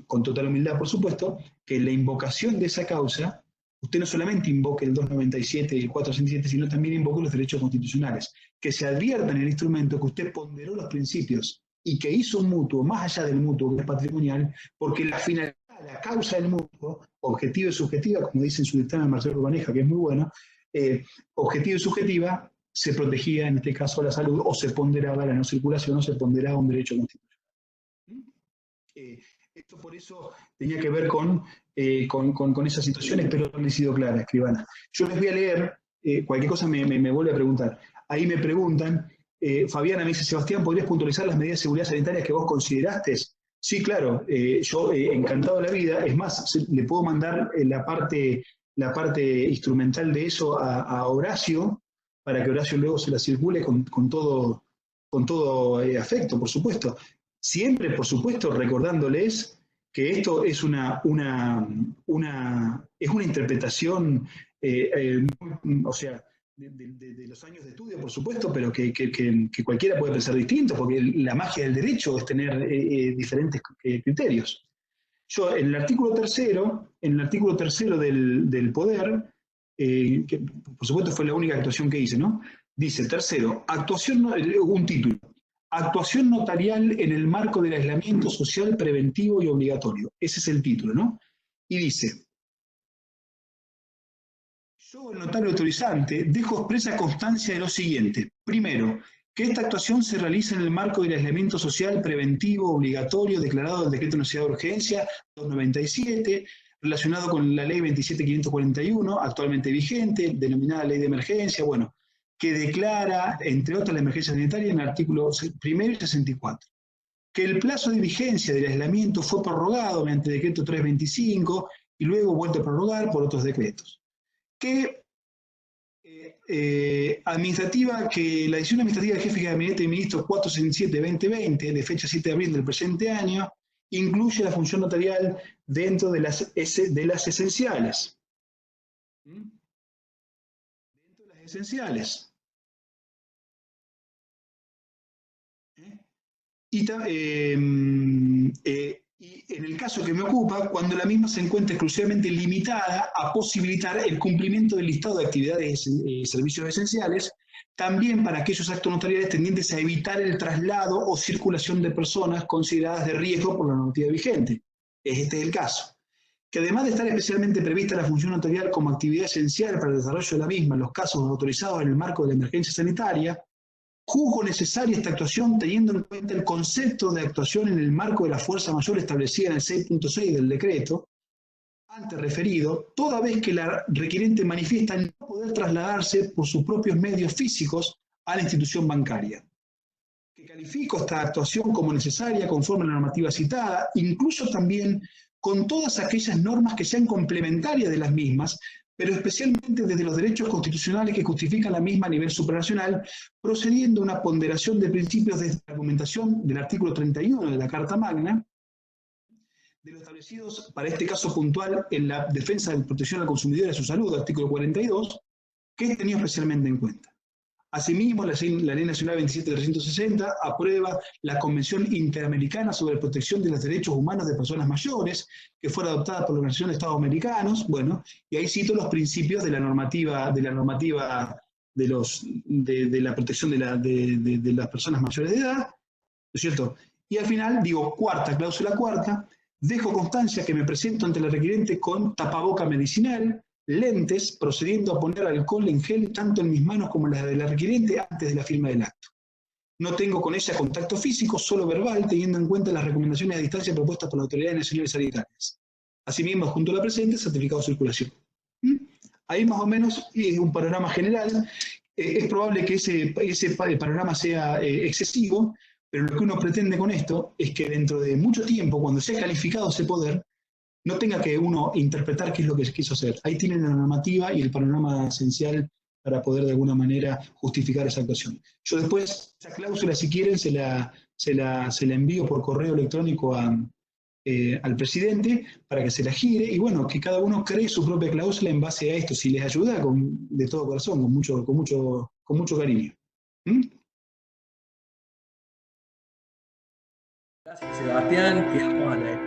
con total humildad, por supuesto, que la invocación de esa causa, usted no solamente invoque el 297 y el 467, sino también invoque los derechos constitucionales. Que se advierta en el instrumento que usted ponderó los principios y que hizo un mutuo, más allá del mutuo que es patrimonial, porque la finalidad, la causa del mutuo, objetiva y subjetiva, como dice en su dictamen Marcelo Urbaneja, que es muy bueno, objetiva y subjetiva, se protegía en este caso la salud, o se ponderaba la no circulación, o se ponderaba un derecho constitucional. Esto por eso tenía que ver con esas situaciones, pero no he sido clara, escribana. Yo les voy a leer, cualquier cosa me vuelve a preguntar. Ahí me preguntan, Fabiana me dice, Sebastián, ¿podrías puntualizar las medidas de seguridad sanitaria que vos consideraste? Sí, claro, yo encantado de la vida. Es más, le puedo mandar la parte instrumental de eso a Horacio, para que Horacio luego se la circule con todo afecto, por supuesto. Siempre, por supuesto, recordándoles que esto es una interpretación, o sea, de los años de estudio, por supuesto, pero que cualquiera puede pensar distinto, porque la magia del derecho es tener diferentes criterios. Yo, en el artículo tercero del poder, que por supuesto fue la única actuación que hice, ¿no? Dice, tercero, un título, actuación notarial en el marco del aislamiento social preventivo y obligatorio. Ese es el título, ¿no? Y dice, yo, el notario autorizante, dejo expresa constancia de lo siguiente. Primero, que esta actuación se realiza en el marco del aislamiento social preventivo obligatorio declarado del Decreto de Necesidad de Urgencia 297, relacionado con la Ley 27.541, actualmente vigente, denominada Ley de Emergencia, bueno, que declara, entre otras, la emergencia sanitaria en el artículo 1 y 64. Que el plazo de vigencia del aislamiento fue prorrogado mediante el Decreto 325 y luego vuelto a prorrogar por otros decretos. Que la decisión administrativa del jefe de gabinete de ministros 467-2020, de fecha 7 de abril del presente año, incluye la función notarial dentro de las esenciales. Dentro de las esenciales. Y en el caso que me ocupa, cuando la misma se encuentra exclusivamente limitada a posibilitar el cumplimiento del listado de actividades y servicios esenciales, también para aquellos actos notariales tendientes a evitar el traslado o circulación de personas consideradas de riesgo por la normativa vigente. Este es el caso. Que además de estar especialmente prevista la función notarial como actividad esencial para el desarrollo de la misma en los casos autorizados en el marco de la emergencia sanitaria, Juzgo necesaria esta actuación teniendo en cuenta el concepto de actuación en el marco de la fuerza mayor establecida en el 6.6 del decreto antes referido, toda vez que la requiriente manifiesta no poder trasladarse por sus propios medios físicos a la institución bancaria. Que califico esta actuación como necesaria conforme a la normativa citada, incluso también con todas aquellas normas que sean complementarias de las mismas, pero especialmente desde los derechos constitucionales que justifican la misma a nivel supranacional, procediendo a una ponderación de principios desde la argumentación del artículo 31 de la Carta Magna, de los establecidos para este caso puntual en la defensa de la protección al consumidor y a su salud, artículo 42, que he tenido especialmente en cuenta. Asimismo, la Ley Nacional 27360 aprueba la Convención Interamericana sobre la Protección de los Derechos Humanos de Personas Mayores, que fue adoptada por la Organización de Estados Americanos, bueno, y ahí cito los principios de la normativa de la protección de las personas mayores de edad, ¿no es cierto? Y al final digo, cláusula cuarta, dejo constancia que me presento ante la requiriente con tapaboca medicinal, lentes, procediendo a poner alcohol en gel tanto en mis manos como en las de la requiriente antes de la firma del acto. No tengo con ella contacto físico, solo verbal, teniendo en cuenta las recomendaciones a distancia propuestas por las autoridades nacionales sanitarias. Asimismo, junto a la presente, certificado de circulación. Ahí más o menos es un panorama general. Es probable que ese panorama sea excesivo, pero lo que uno pretende con esto es que dentro de mucho tiempo, cuando sea calificado ese poder, no tenga que uno interpretar qué es lo que se quiso hacer. Ahí tienen la normativa y el panorama esencial para poder de alguna manera justificar esa actuación. Yo después, esa cláusula, si quieren, se la envío por correo electrónico al presidente para que se la gire y bueno, que cada uno cree su propia cláusula en base a esto, si les ayuda, de todo corazón, con mucho cariño. Gracias, Sebastián. Quedamos a la